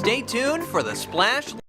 Stay tuned for the Splash Live.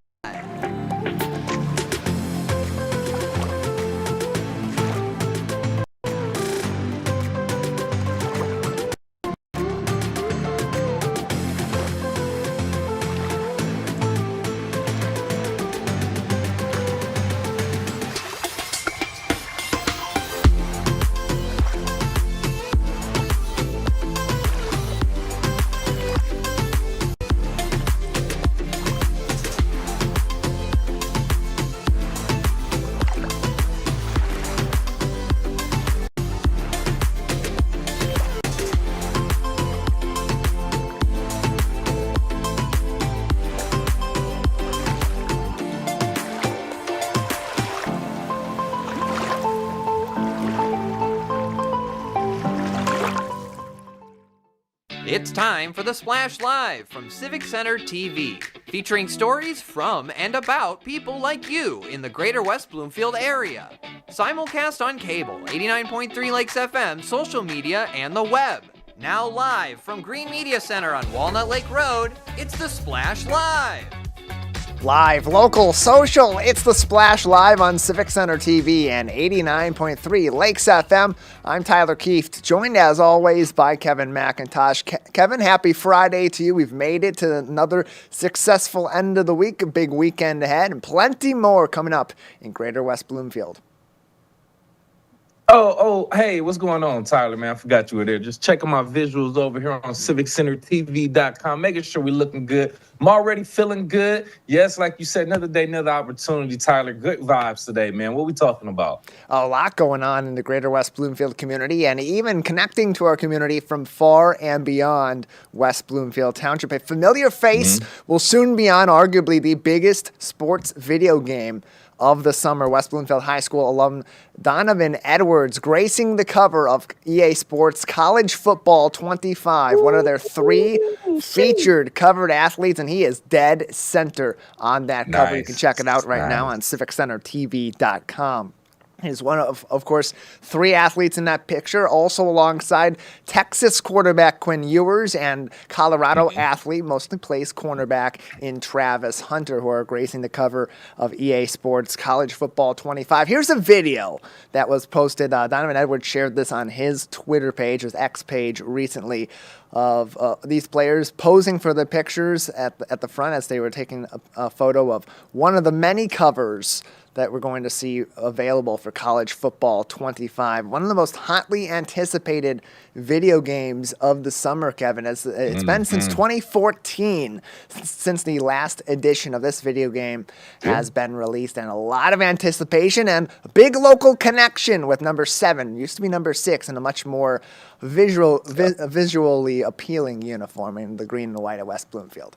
It's time for the Splash Live from Civic Center TV, featuring stories from and about people like you in the greater West Bloomfield area. Simulcast on cable, 89.3 Lakes FM, social media, and the web. Now live from Green Media Center on Walnut Lake Road, it's the Splash Live. Live, local, social, it's the Splash Live on Civic Center TV and 89.3 Lakes FM. I'm Tyler Keefe, joined as always by Kevin McIntosh. Kevin, happy Friday to you. We've made it to another successful end of the week, a big weekend ahead, and plenty more coming up in greater West Bloomfield. Hey, what's going on, Tyler, man? I forgot you were there. Just checking my visuals over here on CivicCenterTV.com, making sure we're looking good. I'm already feeling good. Yes, like you said, another day, another opportunity, Tyler. Good vibes today, man. What we talking about? A lot going on in the greater West Bloomfield community and even connecting to our community from far and beyond West Bloomfield Township. A familiar face will soon be on arguably the biggest sports video game of the summer. West Bloomfield High School alum Donovan Edwards gracing the cover of EA Sports College Football 25, one of their three featured covered athletes, and he is dead center on that cover. You can check it out right now on CivicCenterTV.com. He's one of course, three athletes in that picture, also alongside Texas quarterback Quinn Ewers and Colorado athlete, mostly plays cornerback in Travis Hunter, who are gracing the cover of EA Sports College Football 25. Here's a video that was posted. Donovan Edwards shared this on his Twitter page, his X page recently, of these players posing for the pictures at the front as they were taking a photo of one of the many covers that we're going to see available for College Football 25. One of the most hotly anticipated video games of the summer, Kevin. It's been since 2014 since the last edition of this video game has been released, and a lot of anticipation and a big local connection with number 7. Used to be number 6 in a much more visually appealing uniform in the green and white of West Bloomfield.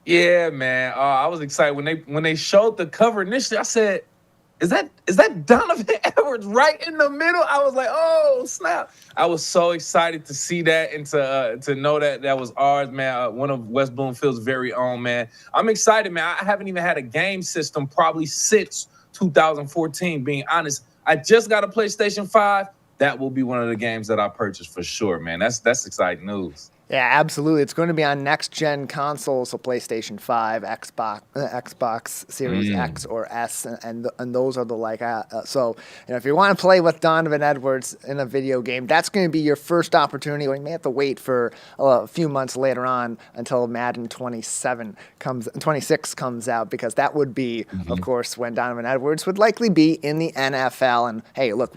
Yeah, man. I was excited when they showed the cover initially. I said, "Is that Donovan Edwards right in the middle?" I was like, "Oh snap!" I was so excited to see that and to know that was ours, man. One of West Bloomfield's very own, man. I'm excited, man. I haven't even had a game system probably since 2014. Being honest, I just got a PlayStation 5. That will be one of the games that I purchased for sure, man. That's exciting news. Yeah, absolutely. It's going to be on next-gen consoles, so PlayStation 5, Xbox Series X or S, and those are the like. So, if you want to play with Donovan Edwards in a video game, that's going to be your first opportunity. Or you may have to wait for a few months later on until Madden 26 comes out, because that would be, of course, when Donovan Edwards would likely be in the NFL. And hey, look,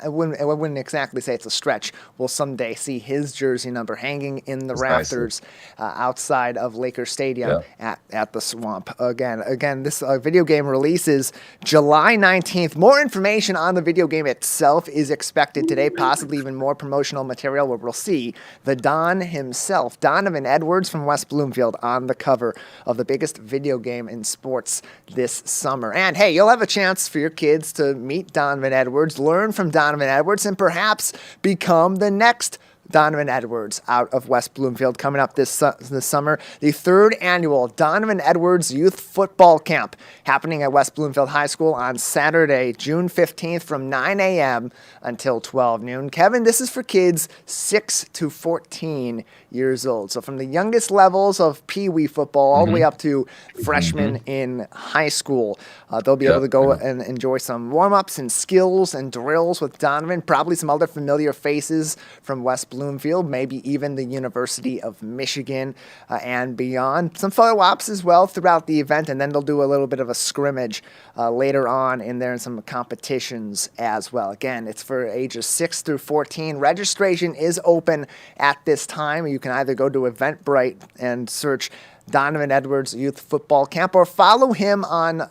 I wouldn't exactly say it's a stretch. We'll someday see his jersey number hanging in the rafters outside of Lakers Stadium at the Swamp. Again, this video game releases July 19th. More information on the video game itself is expected today, possibly even more promotional material where we'll see the Don himself, Donovan Edwards from West Bloomfield, on the cover of the biggest video game in sports this summer. And hey, you'll have a chance for your kids to meet Donovan Edwards, learn from Donovan Edwards, and perhaps become the next Donovan Edwards out of West Bloomfield coming up this summer. The third annual Donovan Edwards Youth Football Camp happening at West Bloomfield High School on Saturday, June 15th from 9 a.m. until 12 noon. Kevin, this is for kids 6 to 14 years old. So from the youngest levels of Pee Wee football all the way up to freshmen in high school. They'll be able to go and enjoy some warm-ups and skills and drills with Donovan, probably some other familiar faces from West Bloomfield, maybe even the University of Michigan and beyond. Some photo ops as well throughout the event, and then they'll do a little bit of a scrimmage later on in there and some competitions as well. Again, it's for ages 6 through 14. Registration is open at this time. You can either go to Eventbrite and search Donovan Edwards Youth Football Camp, or follow him on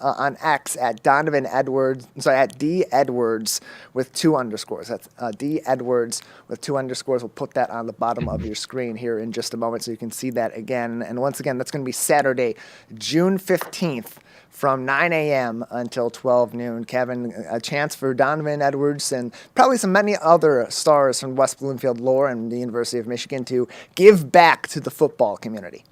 X at Donovan Edwards, at D Edwards with 2 underscores. That's D Edwards with 2 underscores. We'll put that on the bottom of your screen here in just a moment so you can see that again. And once again, that's going to be Saturday, June 15th from 9 a.m. until 12 noon. Kevin, a chance for Donovan Edwards and probably some many other stars from West Bloomfield lore and the University of Michigan to give back to the football community.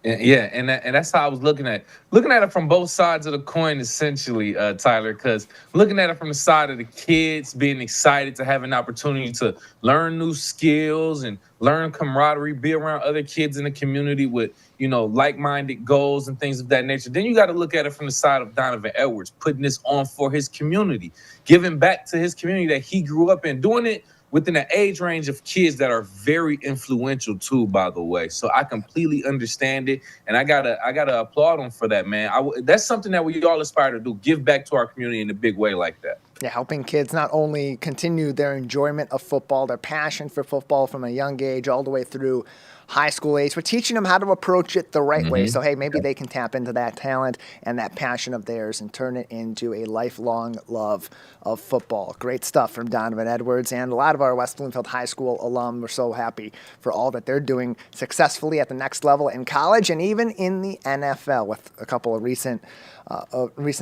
Yeah, and that's how I was looking at it from both sides of the coin, essentially, Tyler, because looking at it from the side of the kids being excited to have an opportunity to learn new skills and learn camaraderie, be around other kids in the community with, like-minded goals and things of that nature. Then you got to look at it from the side of Donovan Edwards, putting this on for his community, giving back to his community that he grew up in, doing it within an age range of kids that are very influential too, by the way. So I completely understand it, and I gotta applaud him for that, man. That's something that we all aspire to do: give back to our community in a big way like that. Yeah, helping kids not only continue their enjoyment of football, their passion for football from a young age all the way through high school age, but teaching them how to approach it the right way. So, hey, maybe they can tap into that talent and that passion of theirs and turn it into a lifelong love of football. Great stuff from Donovan Edwards, and a lot of our West Bloomfield High School alum are so happy for all that they're doing successfully at the next level in college and even in the NFL, with a couple of recent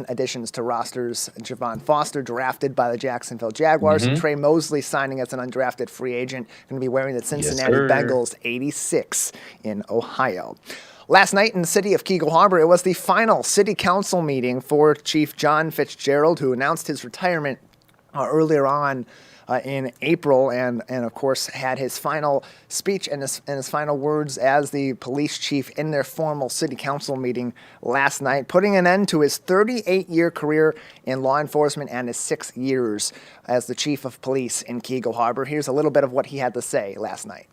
additions to rosters. Javon Foster drafted by the Jacksonville Jaguars, and Trey Mosley signing as an undrafted free agent, going to be wearing the Cincinnati Bengals 86 in Ohio. Last night in the city of Keagle Harbor, it was the final city council meeting for Chief John Fitzgerald, who announced his retirement earlier on in April, and of course had his final speech and his final words as the police chief in their formal city council meeting last night, putting an end to his 38-year career in law enforcement and his 6 years as the chief of police in Keagle Harbor. Here's a little bit of what he had to say last night.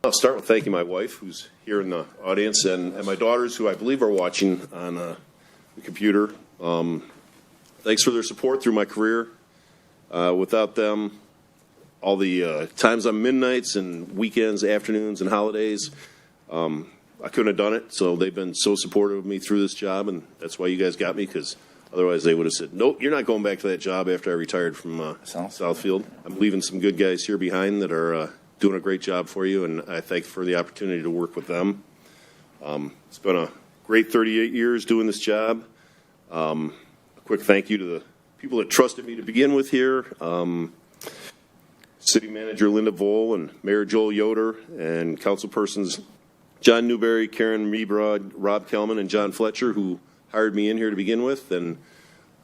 I'll start with thanking my wife, who's here in the audience, and my daughters, who I believe are watching on the computer. Thanks for their support through my career. Without them, all the times on midnights and weekends, afternoons, and holidays, I couldn't have done it. So they've been so supportive of me through this job, and that's why you guys got me, because otherwise they would have said, nope, you're not going back to that job after I retired from Southfield. I'm leaving some good guys here behind that are doing a great job for you, and I thank you for the opportunity to work with them. It's been a great 38 years doing this job. A quick thank you to the people that trusted me to begin with here. City Manager Linda Vole and Mayor Joel Yoder and councilpersons John Newberry, Karen Meebrod, Rob Kelman, and John Fletcher, who hired me in here to begin with, and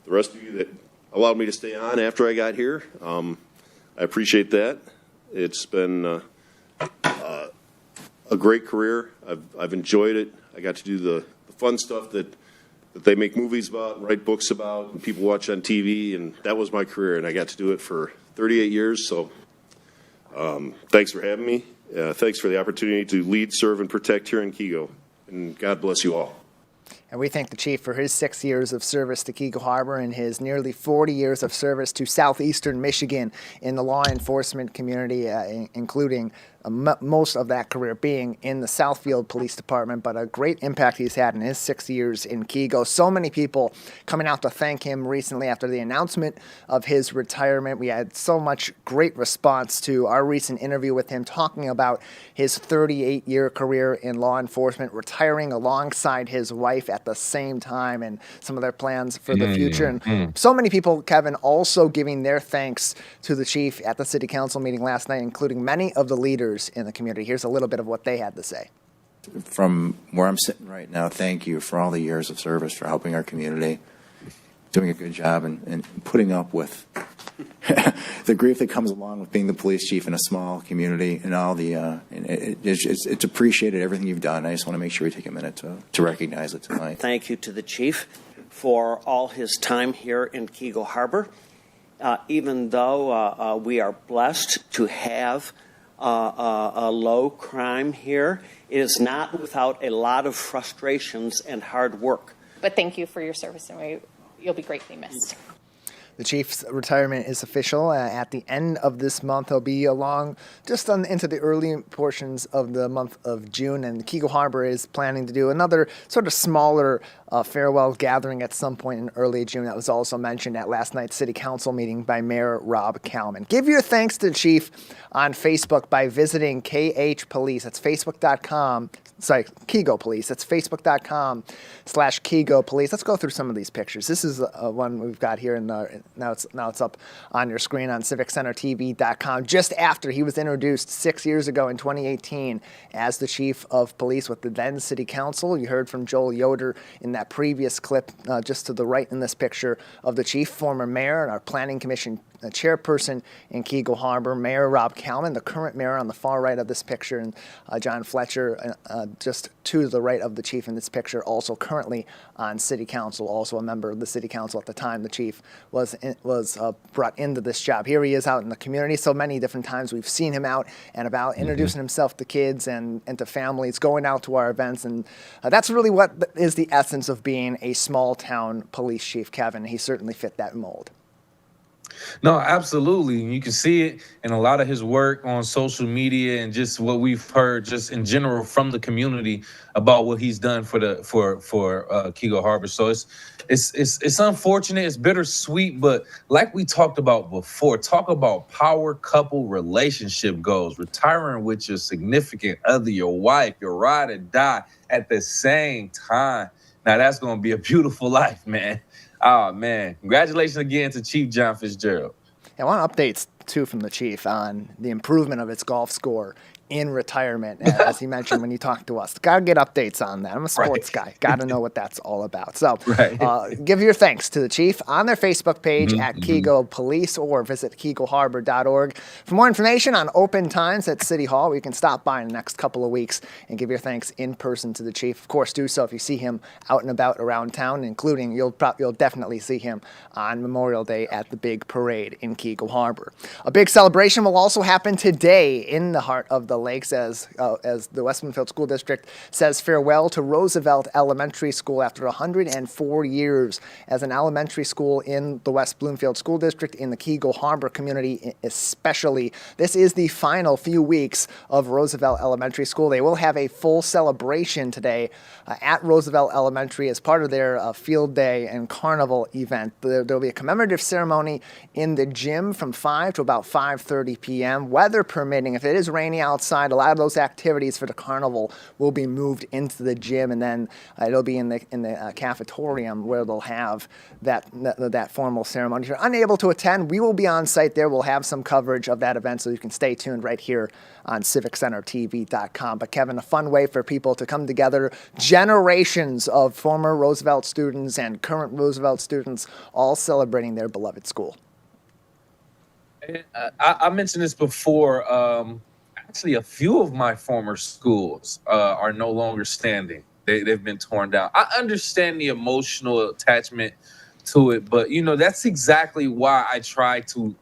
the rest of you that allowed me to stay on after I got here. I appreciate that. It's been a great career. I've enjoyed it. I got to do the fun stuff that they make movies about and write books about and people watch on TV, and that was my career, and I got to do it for 38 years. So thanks for having me. Thanks for the opportunity to lead, serve, and protect here in Keagle, and God bless you all. And we thank the chief for his 6 years of service to Keagle Harbor and his nearly 40 years of service to southeastern Michigan in the law enforcement community, including most of that career being in the Southfield Police Department, but a great impact he's had in his 6 years in Keagle. So many people coming out to thank him recently after the announcement of his retirement. We had so much great response to our recent interview with him, talking about his 38-year career in law enforcement, retiring alongside his wife at the same time and some of their plans for the future. And so many people, Kevin, also giving their thanks to the chief at the city council meeting last night, including many of the leaders in the community. Here's a little bit of what they had to say. From where I'm sitting right now, thank you for all the years of service, for helping our community, doing a good job, and putting up with the grief that comes along with being the police chief in a small community, and all the it's appreciated, everything you've done. I just want to make sure we take a minute to recognize it tonight. Thank you to the chief for all his time here in Keego Harbor. Even though we are blessed to have a low crime here, it is not without a lot of frustrations and hard work. But thank you for your service, and you'll be greatly missed. The chief's retirement is official at the end of this month. He'll be along just into the early portions of the month of June, and Keego Harbor is planning to do another sort of smaller farewell gathering at some point in early June. That was also mentioned at last night's city council meeting by Mayor Rob Kalman. Give your thanks to the chief on Facebook by visiting KH Police. That's Facebook.com. Sorry, Keego Police. That's Facebook.com/Keego Police. Let's go through some of these pictures. This is one we've got here, and now it's up on your screen on CivicCenterTV.com. Just after he was introduced 6 years ago in 2018 as the chief of police with the then city council. You heard from Joel Yoder in that previous clip, just to the right in this picture of the chief, former mayor and our planning commission chairperson in Keego Harbor, Mayor Rob Kalman, the current mayor on the far right of this picture, and John Fletcher just to the right of the chief in this picture, also currently on city council, also a member of the city council at the time the chief was brought into this job. Here he is out in the community. So many different times we've seen him out and about, introducing himself to kids and to families, going out to our events, and that's really what is the essence of being a small town police chief, Kevin. He certainly fit that mold. No, absolutely. You can see it in a lot of his work on social media and just what we've heard just in general from the community about what he's done for Keego Harbor. So it's unfortunate, it's bittersweet, but like we talked about before, talk about power couple relationship goals, retiring with your significant other, your wife, your ride or die at the same time. Now that's going to be a beautiful life, man. Oh, man. Congratulations again to Chief John Fitzgerald. I want updates, too, from the chief on the improvement of its golf score in retirement, as he mentioned when he talked to us. Got to get updates on that. I'm a sports guy. Got to know what that's all about. So give your thanks to the chief on their Facebook page at Keego Police, or visit KeegoHarbor.org. For more information on open times at City Hall, you can stop by in the next couple of weeks and give your thanks in person to the chief. Of course, do so if you see him out and about around town, including you'll definitely see him on Memorial Day at the big parade in Keego Harbor. A big celebration will also happen today in the heart of the Lakes as the West Bloomfield School District says farewell to Roosevelt Elementary School after 104 years as an elementary school in the West Bloomfield School District, in the Keego Harbor community especially. This is the final few weeks of Roosevelt Elementary School. They will have a full celebration today at Roosevelt Elementary as part of their field day and carnival event. There will be a commemorative ceremony in the gym from 5 to about 5:30 p.m. Weather permitting. If it is rainy outside, a lot of those activities for the carnival will be moved into the gym, and then it'll be in the cafetorium where they'll have that formal ceremony. If you're unable to attend, we will be on site there. We'll have some coverage of that event, so you can stay tuned right here on CivicCenterTV.com. But Kevin, a fun way for people to come together. Generations of former Roosevelt students and current Roosevelt students all celebrating their beloved school. I mentioned this before. Actually, a few of my former schools are no longer standing. They've been torn down. I understand the emotional attachment to it, but, you know, that's exactly why I try to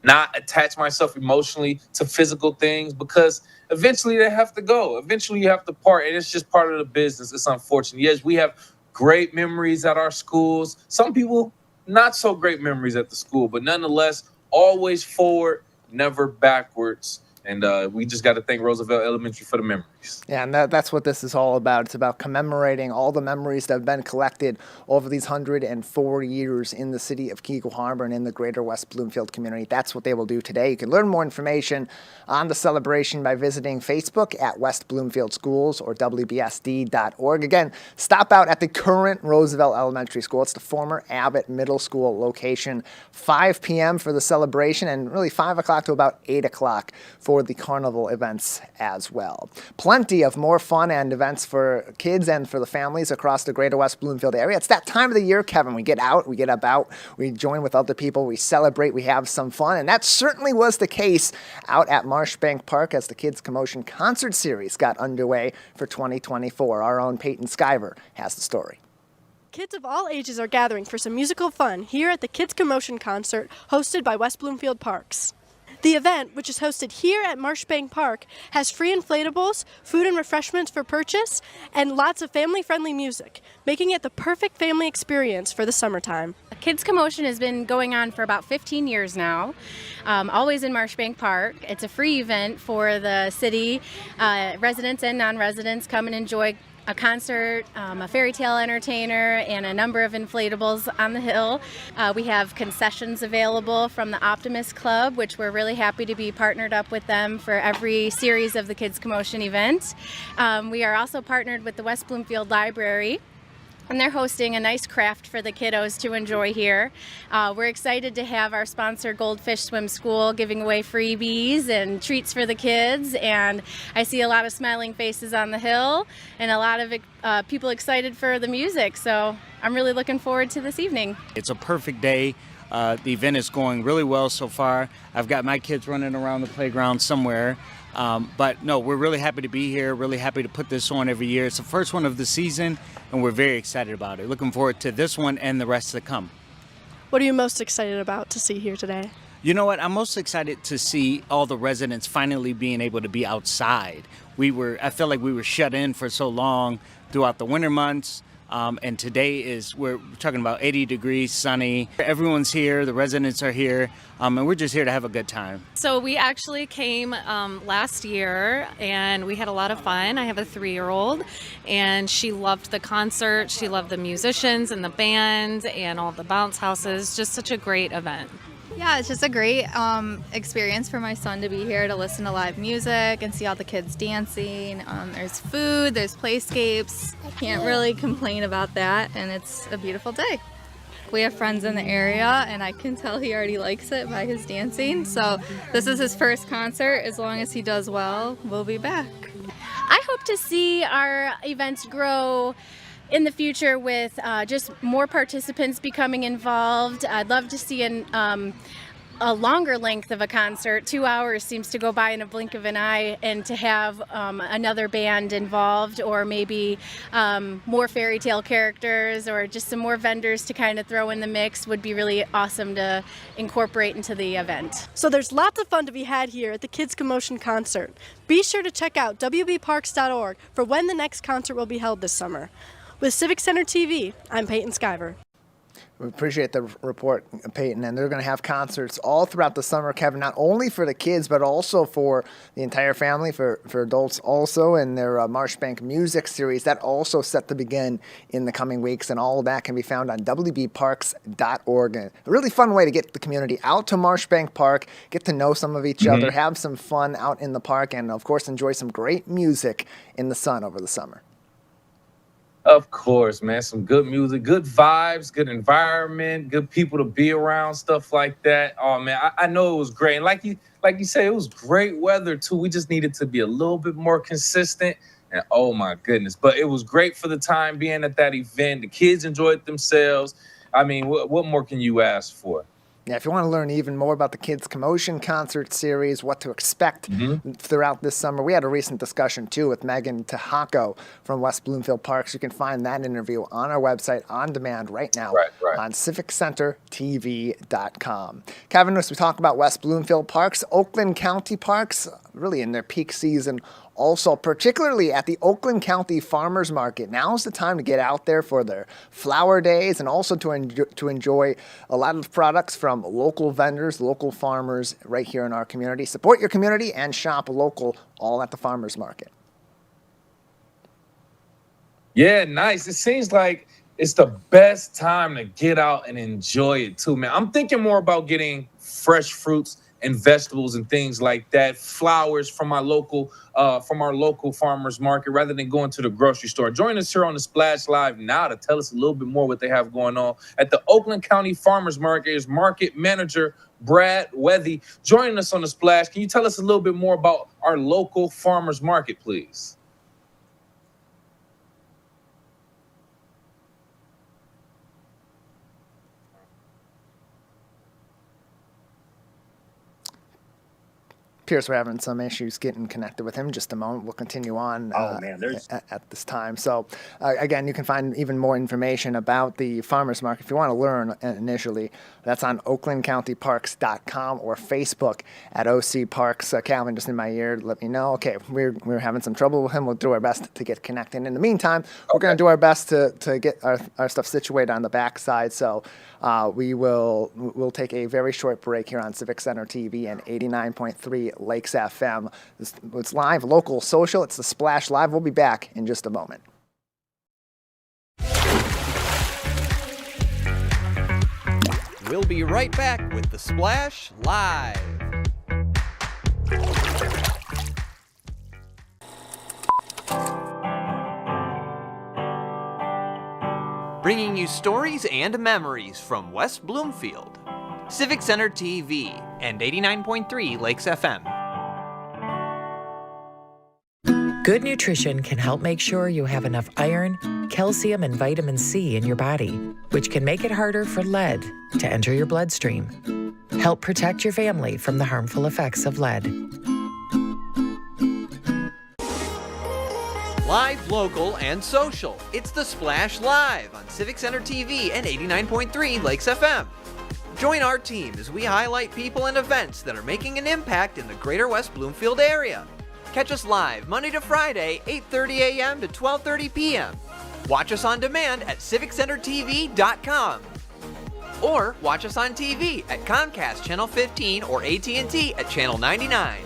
not attach myself emotionally to physical things, because eventually they have to go. Eventually you have to part, and it's just part of the business. It's unfortunate. Yes, we have great memories at our schools. Some people, not so great memories at the school, but nonetheless, always forward, never backwards. And we just got to thank Roosevelt Elementary for the memories. Yeah, and that's what this is all about. It's about commemorating all the memories that have been collected over these 104 years in the city of Keego Harbor and in the greater West Bloomfield community. That's what they will do today. You can learn more information on the celebration by visiting Facebook at West Bloomfield Schools or WBSD.org. Again, stop out at the current Roosevelt Elementary School. It's the former Abbott Middle School location. 5 p.m. for the celebration and really 5 o'clock to about 8 o'clock for the carnival events as well. Plenty of more fun and events for kids and for the families across the greater West Bloomfield area. It's that time of the year, Kevin. We get out, we get about, we join with other people, we celebrate, we have some fun, and that certainly was the case out at Marshbank Park as the Kids Commotion Concert Series got underway for 2024. Our own Peyton Skyver has the story. Kids of all ages are gathering for some musical fun here at the Kids Commotion Concert hosted by West Bloomfield Parks. The event, which is hosted here at Marshbank Park, has free inflatables, food and refreshments for purchase, and lots of family-friendly music, making it the perfect family experience for the summertime. Kids Commotion has been going on for about 15 years now, always in Marshbank Park. It's a free event for the city. Residents and non-residents come and enjoy a concert, a fairy tale entertainer, and a number of inflatables on the hill. We have concessions available from the Optimist Club, which we're really happy to be partnered up with them for every series of the Kids Commotion event. We are also partnered with the West Bloomfield Library, and they're hosting a nice craft for the kiddos to enjoy here. We're excited to have our sponsor Goldfish Swim School giving away freebies and treats for the kids, and I see a lot of smiling faces on the hill and a lot of people excited for the music, so I'm really looking forward to this evening. It's a perfect day. The event is going really well so far. I've got my kids running around the playground somewhere. But no, we're really happy to be here, really happy to put this on every year. It's the first one of the season, and we're very excited about it. Looking forward to this one and the rest to come. What are you most excited about to see here today? You know what? I'm most excited to see all the residents finally being able to be outside. I felt like we were shut in for so long throughout the winter months. And today we're talking about 80 degrees, sunny. Everyone's here, the residents are here, and we're just here to have a good time. So we actually came last year and we had a lot of fun. I have a 3-year-old and she loved the concert. She loved the musicians and the band and all the bounce houses. Just such a great event. Yeah, it's just a great experience for my son to be here to listen to live music and see all the kids dancing. There's food, there's playscapes. I can't really complain about that, and it's a beautiful day. We have friends in the area, and I can tell he already likes it by his dancing. So this is his first concert. As long as he does well, we'll be back. I hope to see our events grow in the future with just more participants becoming involved. I'd love to see a longer length of a concert. 2 hours seems to go by in a blink of an eye, and to have another band involved, or maybe more fairy tale characters, or just some more vendors to kind of throw in the mix would be really awesome to incorporate into the event. So there's lots of fun to be had here at the Kids Commotion Concert. Be sure to check out wbparks.org for when the next concert will be held this summer. With Civic Center TV, I'm Peyton Skyver. We appreciate the report, Peyton, and they're going to have concerts all throughout the summer, Kevin, not only for the kids, but also for the entire family, for adults also, and their Marshbank Music Series. That also set to begin in the coming weeks, and all of that can be found on wbparks.org. And a really fun way to get the community out to Marshbank Park, get to know some of each other, have some fun out in the park, and, of course, enjoy some great music in the sun over the summer. Of course, man. Some good music, good vibes, good environment, good people to be around, stuff like that. Oh man, I know it was great. And like you say, it was great weather too. We just needed to be a little bit more consistent. And oh my goodness, but it was great for the time being at that event. The kids enjoyed themselves. I mean, what more can you ask for? Yeah, if you want to learn even more about the Kids Commotion Concert Series, what to expect throughout this summer, we had a recent discussion, too, with Megan Tahako from West Bloomfield Parks. You can find that interview on our website on demand right now on civiccentertv.com. Kevin, as we talk about West Bloomfield Parks, Oakland County Parks, really in their peak season also, particularly at the Oakland County Farmers Market. Now's the time to get out there for their flower days and also to enjoy a lot of products from local vendors, local farmers right here in our community. Support your community and shop local, all at the farmers market. Yeah, nice. It seems like it's the best time to get out and enjoy it too, man. I'm thinking more about getting fresh fruits and vegetables and things like that, flowers from our local farmers market, rather than going to the grocery store. Join us here on the Splash Live now to tell us a little bit more what they have going on at the Oakland County Farmers Market is Market Manager Brad Wethy. Joining us on the Splash, can you tell us a little bit more about our local farmers market, please? Pierce, we're having some issues getting connected with him. Just a moment. We'll continue on at this time. So, again, you can find even more information about the farmers market if you want to learn initially. That's on oaklandcountyparks.com or Facebook at OC Parks. Calvin, just in my ear, let me know. Okay, we're having some trouble with him. We'll do our best to get connected. In the meantime, we're going to do our best to get our stuff situated on the backside. So we'll take a very short break here on Civic Center TV and 89.3 Lakes FM. It's live, local, social. It's the Splash Live. We'll be back in just a moment. We'll be right back with the Splash Live. Bringing you stories and memories from West Bloomfield. Civic Center TV and 89.3 Lakes FM. Good nutrition can help make sure you have enough iron, calcium, and vitamin C in your body, which can make it harder for lead to enter your bloodstream. Help protect your family from the harmful effects of lead. Live, local, and social. It's the Splash Live on Civic Center TV and 89.3 Lakes FM. Join our team as we highlight people and events that are making an impact in the greater West Bloomfield area. Catch us live Monday to Friday, 8:30 a.m. to 12:30 p.m. Watch us on demand at civiccentertv.com. Or watch us on TV at Comcast Channel 15 or AT&T at Channel 99.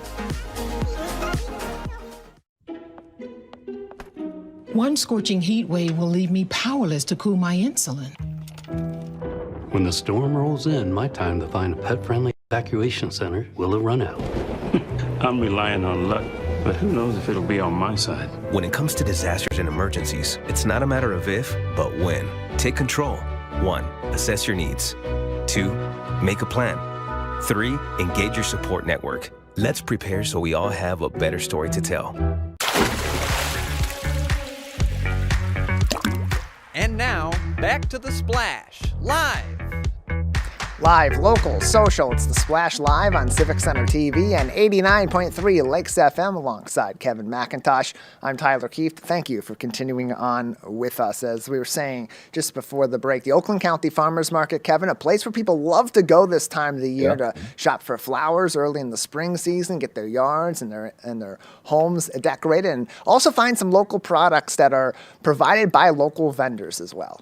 One scorching heat wave will leave me powerless to cool my insulin. When the storm rolls in, my time to find a pet-friendly evacuation center will have run out. I'm relying on luck, but who knows if it'll be on my side. When it comes to disasters and emergencies, it's not a matter of if, but when. Take control. 1. Assess your needs. 2. Make a plan. 3. Engage your support network. Let's prepare so we all have a better story to tell. And now, back to the Splash Live. Live, local, social. It's the Splash Live on Civic Center TV and 89.3 Lakes FM alongside Kevin McIntosh. I'm Tyler Keefe. Thank you for continuing on with us. As we were saying just before the break, the Oakland County Farmers Market, Kevin, a place where people love to go this time of the year to shop for flowers early in the spring season, get their yards and their homes decorated, and also find some local products that are provided by local vendors as well.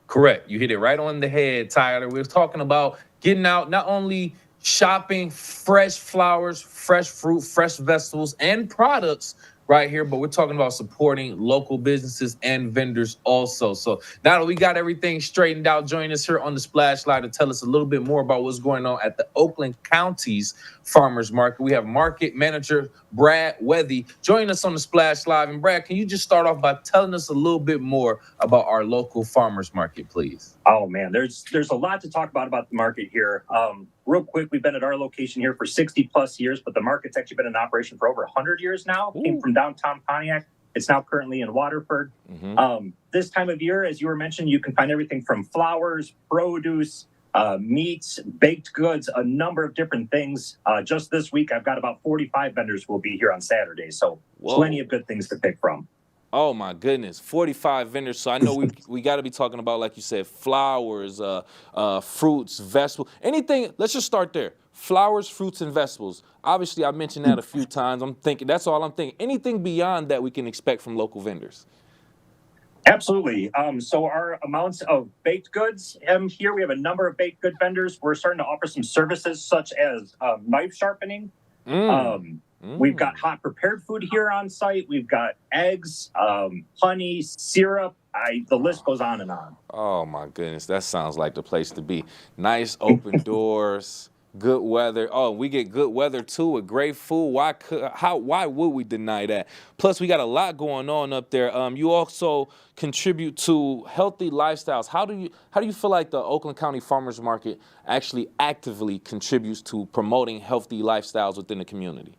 Correct. You hit it right on the head, Tyler. We were talking about getting out, not only shopping fresh flowers, fresh fruit, fresh vegetables, and products right here, but we're talking about supporting local businesses and vendors also. So now that we got everything straightened out, join us here on the Splash Live to tell us a little bit more about what's going on at the Oakland County's Farmers Market. We have Market Manager Brad Wethy joining us on the Splash Live. And Brad, can you just start off by telling us a little bit more about our local farmers market, please? Oh man, there's a lot to talk about the market here. Real quick, we've been at our location here for 60 plus years, but the market's actually been in operation for over 100 years now. Came from downtown Pontiac. It's now currently in Waterford. This time of year, as you were mentioning, you can find everything from flowers, produce, meats, baked goods, a number of different things. Just this week, I've got about 45 vendors who will be here on Saturday. So plenty of good things to pick from. Oh my goodness, 45 vendors. So I know we got to be talking about, like you said, flowers, fruits, vegetables, anything. Let's just start there. flowers, fruits, and vegetables. Obviously, I mentioned that a few times. I'm thinking, that's all I'm thinking. Anything beyond that we can expect from local vendors? Absolutely. So our amounts of baked goods here, we have a number of baked good vendors. We're starting to offer some services such as knife sharpening. We've got hot prepared food here on site. We've got eggs, honey, syrup. The list goes on and on. Oh my goodness, that sounds like the place to be. Nice open doors, good weather. Oh, we get good weather too with great food. Why would we deny that? Plus, we got a lot going on up there. You also contribute to healthy lifestyles. How do you feel like the Oakland County Farmers Market actually actively contributes to promoting healthy lifestyles within the community?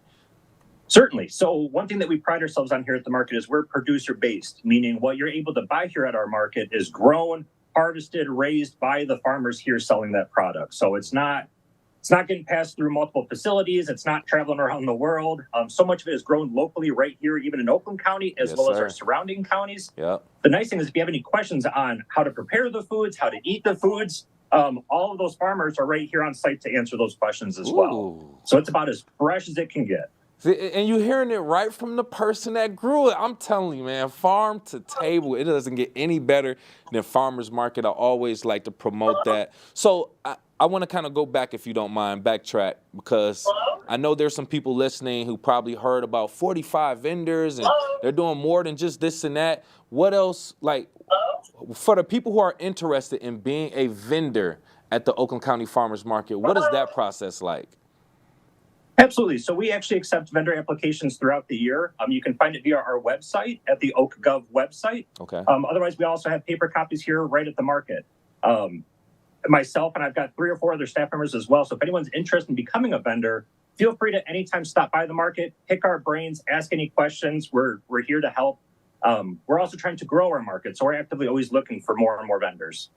Certainly. So one thing that we pride ourselves on here at the market is we're producer-based, meaning what you're able to buy here at our market is grown, harvested, raised by the farmers here selling that product. So it's not getting passed through multiple facilities. It's not traveling around the world. So much of it is grown locally right here, even in Oakland County, as well as our surrounding counties. Yep. The nice thing is if you have any questions on how to prepare the foods, how to eat the foods, all of those farmers are right here on site to answer those questions as well. So it's about as fresh as it can get. And you're hearing it right from the person that grew it. I'm telling you, man, farm to table, it doesn't get any better than farmers market. I always like to promote that. So I want to kind of go back, if you don't mind, backtrack, because I know there's some people listening who probably heard about 45 vendors and they're doing more than just this and that. What else, like, for the people who are interested in being a vendor at the Oakland County Farmers Market, what is that process like? Absolutely. So we actually accept vendor applications throughout the year. You can find it via our website at the OakGov website. Okay. Otherwise, we also have paper copies here right at the market. Myself, and I've got 3 or 4 other staff members as well. So if anyone's interested in becoming a vendor, feel free to anytime stop by the market, pick our brains, ask any questions. We're here to help. We're also trying to grow our market, so we're actively always looking for more and more vendors.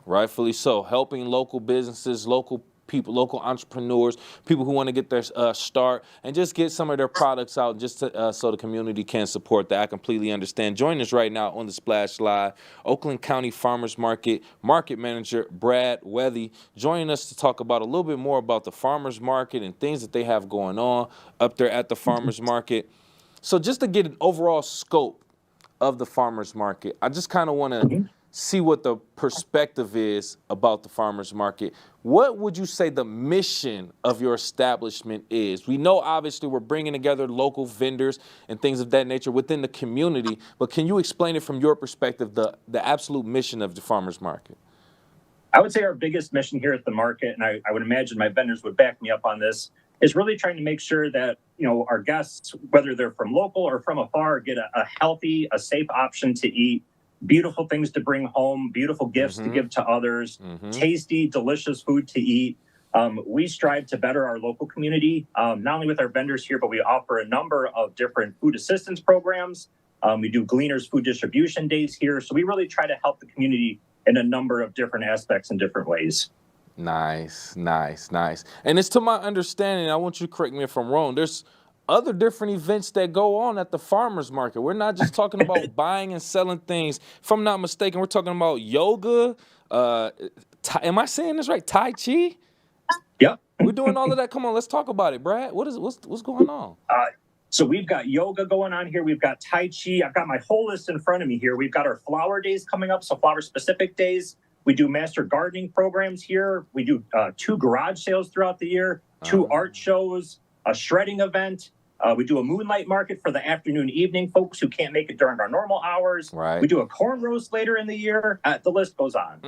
Rightfully so. Helping local businesses, local people, local entrepreneurs, people who want to get their start and just get some of their products out just to, so the community can support that. I completely understand. Joining us right now on the Splash Live, Oakland County Farmers Market Market Manager Brad Wethy, joining us to talk about a little bit more about the farmers market and things that they have going on up there at the farmers market. So just to get an overall scope of the farmers market, I just kind of want to see what the perspective is about the farmers market. What would you say the mission of your establishment is? We know obviously we're bringing together local vendors and things of that nature within the community, but can you explain it from your perspective, the absolute mission of the farmers market? I would say our biggest mission here at the market, and I would imagine my vendors would back me up on this, is really trying to make sure that, you know, our guests, whether they're from local or from afar, get a healthy, a safe option to eat, beautiful things to bring home, beautiful gifts to give to others, tasty, delicious food to eat. We strive to better our local community, not only with our vendors here, but we offer a number of different food assistance programs. We do Gleaners Food Distribution Days here. So we really try to help the community in a number of different aspects and different ways. Nice, nice, nice. And it's to my understanding, I want you to correct me if I'm wrong, there's other different events that go on at the farmers market. We're not just talking about buying and selling things. If I'm not mistaken, we're talking about yoga. Am I saying this right? Tai Chi? Yep. We're doing all of that. Come on, let's talk about it, Brad. What's going on? So we've got yoga going on here. We've got Tai Chi. I've got my whole list in front of me here. We've got our flower days coming up, so flower-specific days. We do master gardening programs here. We do 2 garage sales throughout the year, 2 art shows, a shredding event. We do a moonlight market for the afternoon, evening folks who can't make it during our normal hours. Right. We do a corn roast later in the year. The list goes on.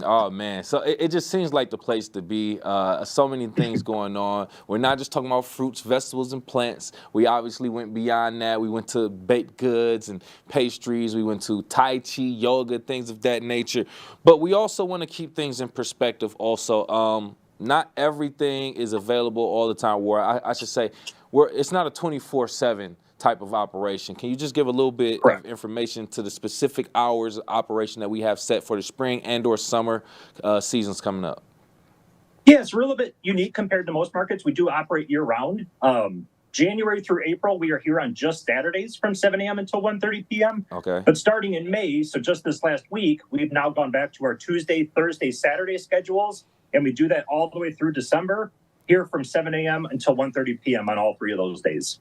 Oh, man. So it just seems like the place to be. So many things going on. We're not just talking about fruits, vegetables, and plants. We obviously went beyond that. We went to baked goods and pastries. We went to Tai Chi, yoga, things of that nature. But we also want to keep things in perspective also. Not everything is available all the time, or I should say, it's not a 24/7 type of operation. Can you just give a little bit of information to the specific hours of operation that we have set for the spring and or summer seasons coming up? Yeah, it's a little bit unique compared to most markets. We do operate year-round. January through April, we are here on just Saturdays from 7 a.m. until 1:30 p.m. Okay. But starting in May, so just this last week, we've now gone back to our Tuesday, Thursday, Saturday schedules. And we do that all the way through December, here from 7 a.m. until 1:30 p.m. on all 3 of those days.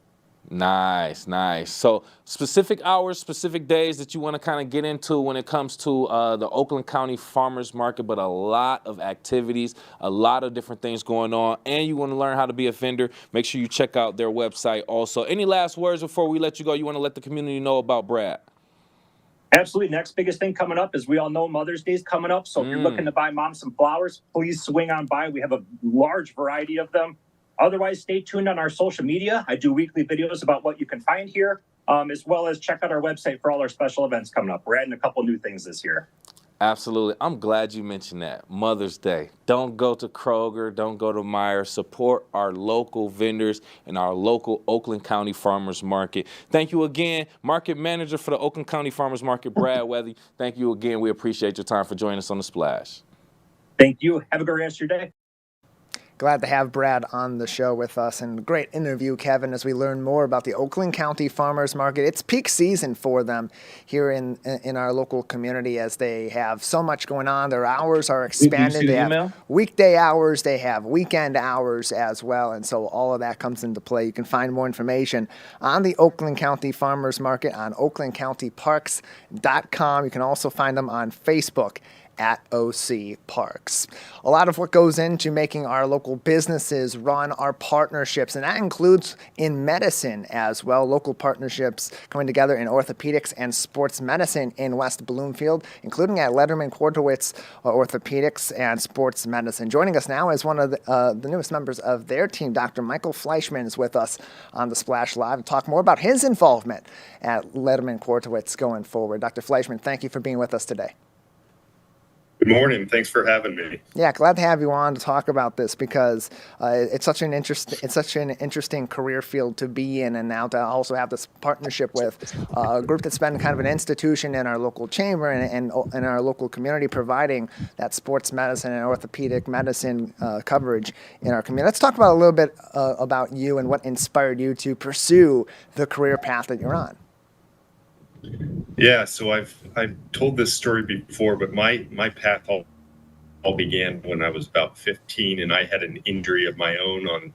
Nice, nice. So specific hours, specific days that you want to kind of get into when it comes to the Oakland County Farmers Market, but a lot of activities, a lot of different things going on, and you want to learn how to be a vendor, make sure you check out their website also. Any last words before we let you go you want to let the community know about Brad? Absolutely. Next biggest thing coming up is we all know Mother's Day is coming up. So if you're looking to buy mom some flowers, please swing on by. We have a large variety of them. Otherwise, stay tuned on our social media. I do weekly videos about what you can find here, as well as check out our website for all our special events coming up. We're adding a couple new things this year. Absolutely. I'm glad you mentioned that. Mother's Day. Don't go to Kroger. Don't go to Meijer. Support our local vendors and our local Oakland County Farmers Market. Thank you again, Market Manager for the Oakland County Farmers Market, Brad Weathy. Thank you again. We appreciate your time for joining us on The Splash. Thank you. Have a great rest of your day. Glad to have Brad on the show with us, and great interview, Kevin, as we learn more about the Oakland County Farmers Market. It's peak season for them here in our local community, as they have so much going on. Their hours are expanded. They have weekday hours, they have weekend hours as well, and so all of that comes into play. You can find more information on the Oakland County Farmers Market on oaklandcountyparks.com. You can also find them on Facebook at OC Parks. A lot of what goes into making our local businesses run our partnerships, and that includes in medicine as well. Local partnerships coming together in orthopedics and sports medicine in West Bloomfield, including at Letterman Quarterwitz Orthopedics and Sports Medicine. Joining us now is one of the newest members of their team. Dr. Michael Fleischman is with us on the Splash Live to talk more about his involvement at Letterman Quarterwitz going forward. Dr. Fleischman, thank you for being with us today. Good morning. Thanks for having me. Yeah, glad to have you on to talk about this, because it's such an interesting career field to be in, and now to also have this partnership with a group that's been kind of an institution in our local chamber and in our local community, providing that sports medicine and orthopedic medicine coverage in our community. Let's talk about a little bit about you and what inspired you to pursue the career path that you're on. Yeah, so I've told this story before, but my path all began when I was about 15, and I had an injury of my own on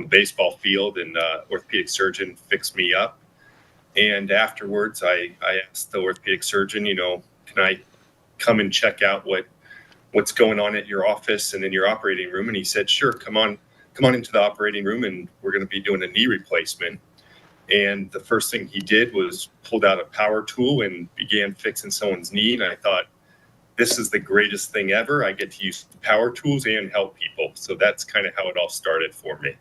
the baseball field, and orthopedic surgeon fixed me up. And afterwards, I asked the orthopedic surgeon, can I come and check out what's going on at your office and in your operating room? And he said, sure, come on into the operating room, and we're going to be doing a knee replacement. And the first thing he did was pulled out a power tool and began fixing someone's knee. And I thought, this is the greatest thing ever. I get to use power tools and help people. So that's kind of how it all started for me.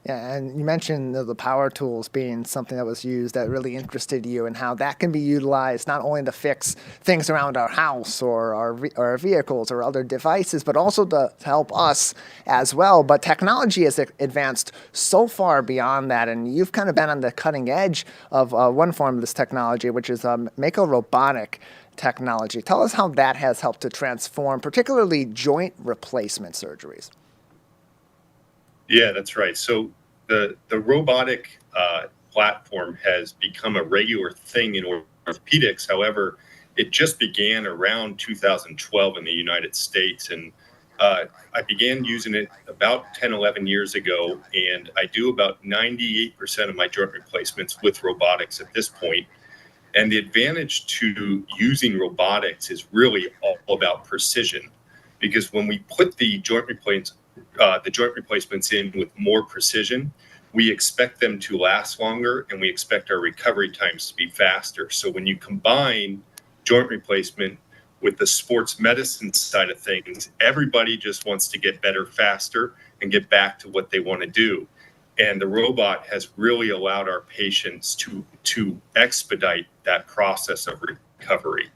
Yeah, and you mentioned the power tools being something that was used that really interested you, and how that can be utilized not only to fix things around our house or our vehicles or other devices, but also to help us as well. But technology has advanced so far beyond that, and you've kind of been on the cutting edge of one form of this technology, which is robotic technology. Tell us how that has helped to transform particularly joint replacement surgeries. Yeah, that's right. So the robotic platform has become a regular thing in orthopedics. However, it just began around 2012 in the United States. And I began using it about 10, 11 years ago. And I do about 98% of my joint replacements with robotics at this point. And the advantage to using robotics is really all about precision, because when we put the joint replacements in with more precision, we expect them to last longer, and we expect our recovery times to be faster. So when you combine joint replacement with the sports medicine side of things, everybody just wants to get better faster and get back to what they want to do. And the robot has really allowed our patients to expedite that process of recovery.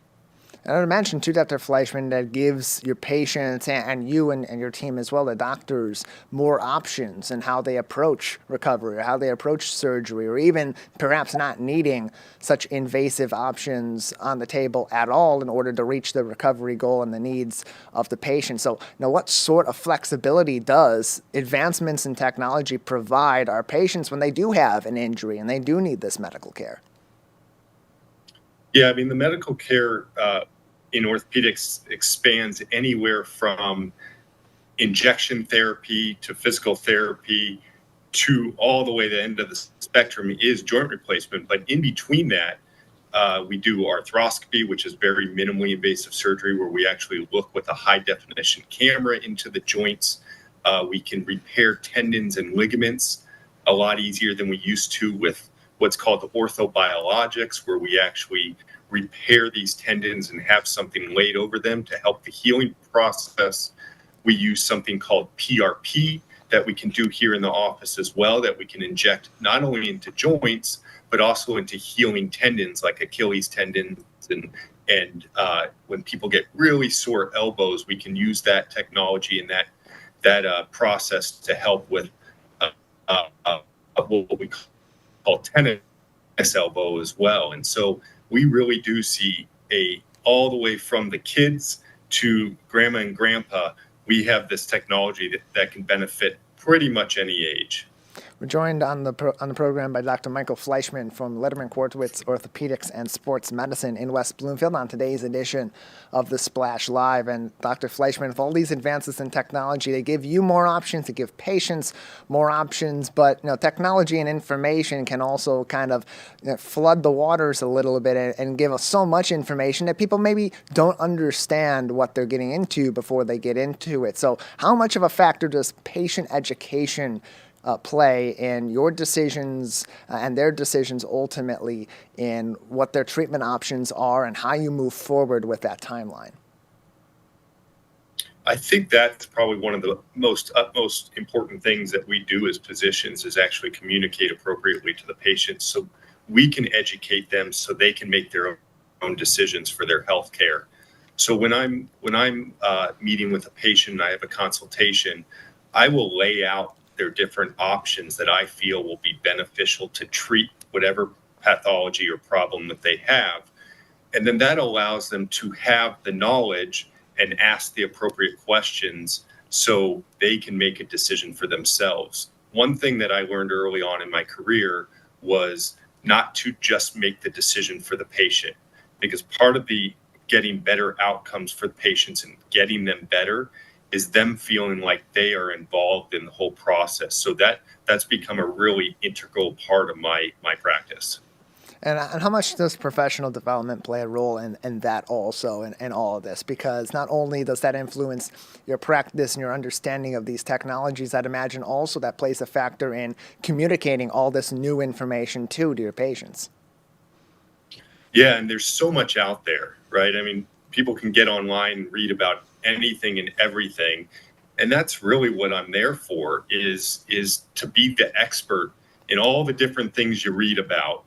And I would imagine, too, Dr. Fleischman, that gives your patients and you and your team as well, the doctors, more options in how they approach recovery or how they approach surgery, or even perhaps not needing such invasive options on the table at all in order to reach the recovery goal and the needs of the patient. So, what sort of flexibility does advancements in technology provide our patients when they do have an injury and they do need this medical care? Yeah, I mean, the medical care in orthopedics expands anywhere from injection therapy to physical therapy to all the way to the end of the spectrum is joint replacement. But in between that, we do arthroscopy, which is very minimally invasive surgery where we actually look with a high definition camera into the joints. We can repair tendons and ligaments a lot easier than we used to with what's called the orthobiologics, where we actually repair these tendons and have something laid over them to help the healing process. We use something called PRP that we can do here in the office as well, that we can inject not only into joints, but also into healing tendons like Achilles tendons. And when people get really sore elbows, we can use that technology and that process to help with what we call tennis elbow as well. And so we really do see all the way from the kids to grandma and grandpa, we have this technology that can benefit pretty much any age. We're joined on the program by Dr. Michael Fleischman from Letterman Quartwitz Orthopedics and Sports Medicine in West Bloomfield on today's edition of the Splash Live. And Dr. Fleischman, with all these advances in technology, they give you more options, they give patients more options, but technology and information can also kind of flood the waters a little bit and give us so much information that people maybe don't understand what they're getting into before they get into it. So how much of a factor does patient education play in your decisions and their decisions ultimately in what their treatment options are and how you move forward with that timeline? I think that's probably one of the utmost important things that we do as physicians is actually communicate appropriately to the patients so we can educate them so they can make their own decisions for their health care. So when I'm meeting with a patient and I have a consultation, I will lay out their different options that I feel will be beneficial to treat whatever pathology or problem that they have. And then that allows them to have the knowledge and ask the appropriate questions so they can make a decision for themselves. One thing that I learned early on in my career was not to just make the decision for the patient, because part of the getting better outcomes for the patients and getting them better is them feeling like they are involved in the whole process. So that's become a really integral part of my practice. And how much does professional development play a role in that also, in all of this? Because not only does that influence your practice and your understanding of these technologies, I'd imagine also that plays a factor in communicating all this new information to your patients. Yeah, and there's so much out there, right? I mean, people can get online and read about anything and everything. And that's really what I'm there for, is to be the expert in all the different things you read about.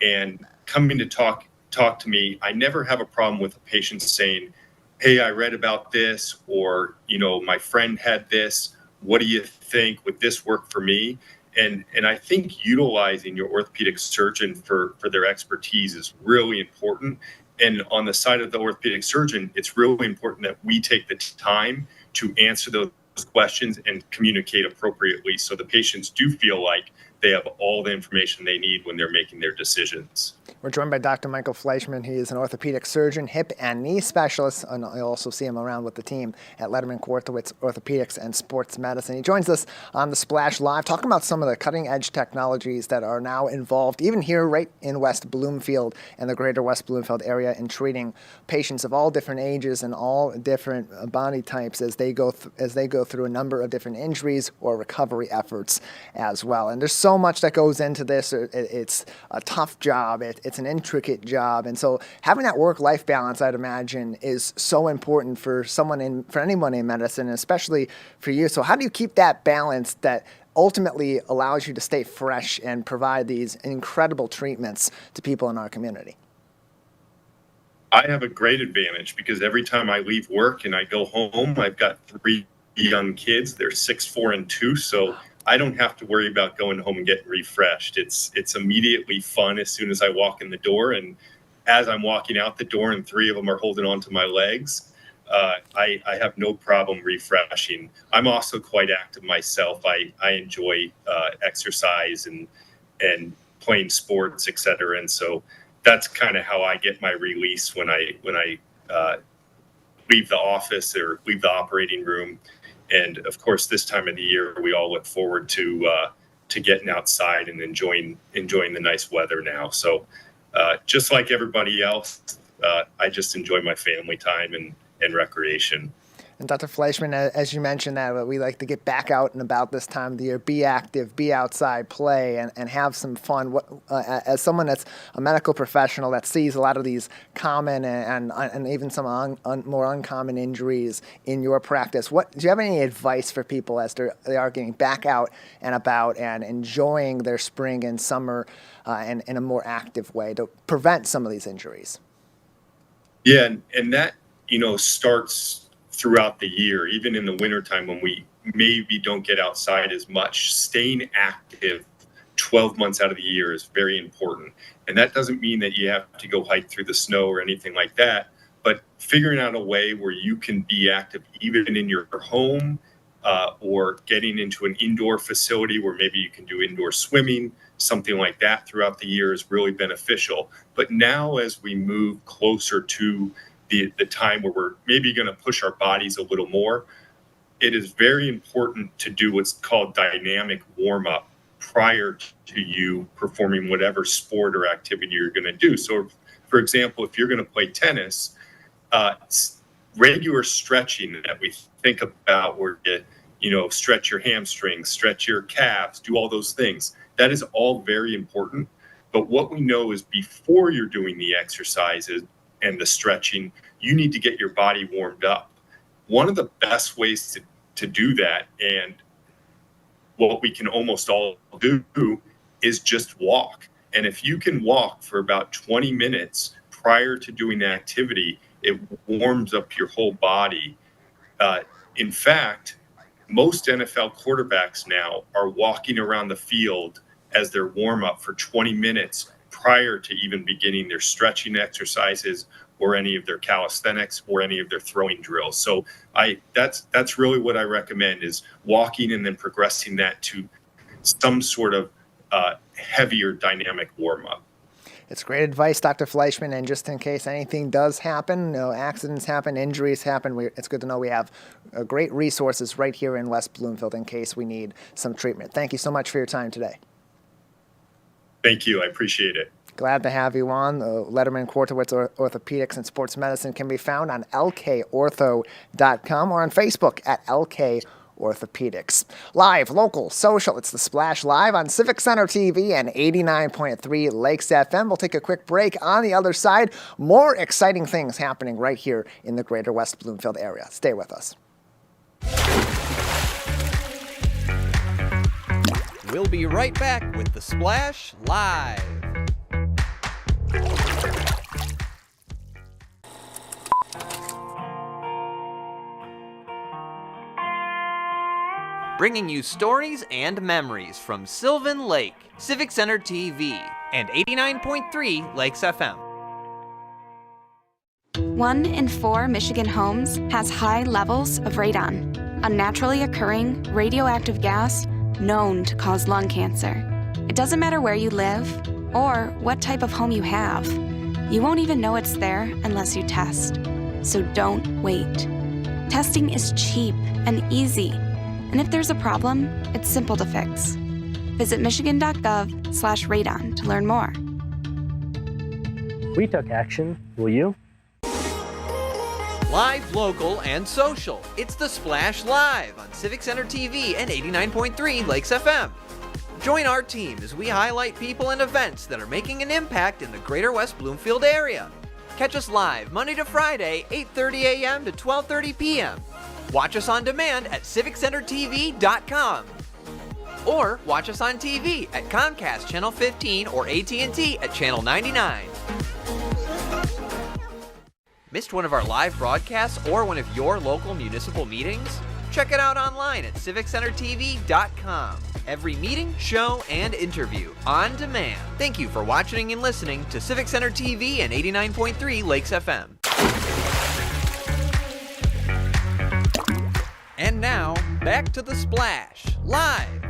And coming to talk to me, I never have a problem with a patient saying, hey, I read about this, or, my friend had this. What do you think? Would this work for me? And I think utilizing your orthopedic surgeon for their expertise is really important. And on the side of the orthopedic surgeon, it's really important that we take the time to answer those questions and communicate appropriately so the patients do feel like they have all the information they need when they're making their decisions. We're joined by Dr. Michael Fleischman. He is an orthopedic surgeon, hip and knee specialist, and I also see him around with the team at Letterman Quartwitz Orthopedics and Sports Medicine. He joins us on the Splash Live, talking about some of the cutting-edge technologies that are now involved, even here right in West Bloomfield and the greater West Bloomfield area, in treating patients of all different ages and all different body types as they go through a number of different injuries or recovery efforts as well. And there's so much that goes into this. It's a tough job. It's an intricate job. And so having that work-life balance, I'd imagine, is so important for anyone in medicine, and especially for you. So how do you keep that balance that ultimately allows you to stay fresh and provide these incredible treatments to people in our community? I have a great advantage because every time I leave work and I go home, I've got 3 young kids. They're 6, 4, and 2. So I don't have to worry about going home and getting refreshed. It's immediately fun as soon as I walk in the door. And as I'm walking out the door and 3 of them are holding onto my legs, I have no problem refreshing. I'm also quite active myself. I enjoy exercise and playing sports, et cetera. And so that's kind of how I get my release when I leave the office or leave the operating room. And of course, this time of the year, we all look forward to getting outside and enjoying the nice weather now. So just like everybody else, I just enjoy my family time and recreation. And Dr. Fleischman, as you mentioned that we like to get back out and about this time of the year, be active, be outside, play, and have some fun. As someone that's a medical professional that sees a lot of these common and even some more uncommon injuries in your practice, do you have any advice for people as they are getting back out and about and enjoying their spring and summer and in a more active way to prevent some of these injuries? Yeah, and that, starts throughout the year, even in the wintertime when we maybe don't get outside as much. Staying active 12 months out of the year is very important. And that doesn't mean that you have to go hike through the snow or anything like that, but figuring out a way where you can be active even in your home or getting into an indoor facility where maybe you can do indoor swimming, something like that throughout the year is really beneficial. But now as we move closer to the time where we're maybe going to push our bodies a little more, it is very important to do what's called dynamic warm-up prior to you performing whatever sport or activity you're going to do. So, for example, if you're going to play tennis, regular stretching that we think about where you stretch your hamstrings, stretch your calves, do all those things, that is all very important. But what we know is before you're doing the exercises and the stretching, you need to get your body warmed up. One of the best ways to do that, and what we can almost all do, is just walk. And if you can walk for about 20 minutes prior to doing the activity, it warms up your whole body. In fact, most NFL quarterbacks now are walking around the field as their warm-up for 20 minutes prior to even beginning their stretching exercises or any of their calisthenics or any of their throwing drills. So that's really what I recommend, is walking and then progressing that to some sort of heavier dynamic warm-up. It's great advice, Dr. Fleischman, and just in case anything does happen, accidents happen, injuries happen, it's good to know we have great resources right here in West Bloomfield in case we need some treatment. Thank you so much for your time today. Thank you. I appreciate it. Glad to have you on. Letterman Quarterwitz Orthopedics and Sports Medicine can be found on lkortho.com or on Facebook at LK Orthopedics. Live, local, social, it's The Splash Live on Civic Center TV and 89.3 Lakes FM. We'll take a quick break. On the other side, more exciting things happening right here in the greater West Bloomfield area. Stay with us. We'll be right back with The Splash Live. Bringing you stories and memories from Sylvan Lake, Civic Center TV, and 89.3 Lakes FM. 1 in 4 Michigan homes has high levels of radon, a naturally occurring radioactive gas known to cause lung cancer. It doesn't matter where you live or what type of home you have. You won't even know it's there unless you test. So don't wait. Testing is cheap and easy. And if there's a problem, it's simple to fix. Visit michigan.gov/radon to learn more. We took action. Will you? Live, local, and social. It's The Splash Live on Civic Center TV and 89.3 Lakes FM. Join our team as we highlight people and events that are making an impact in the greater West Bloomfield area. Catch us live Monday to Friday, 8:30 a.m. to 12:30 p.m. Watch us on demand at civiccentertv.com. Or watch us on TV at Comcast Channel 15 or AT&T at Channel 99. Missed one of our live broadcasts or one of your local municipal meetings? Check it out online at civiccentertv.com. Every meeting, show, and interview on demand. Thank you for watching and listening to Civic Center TV and 89.3 Lakes FM. And now, back to The Splash, live.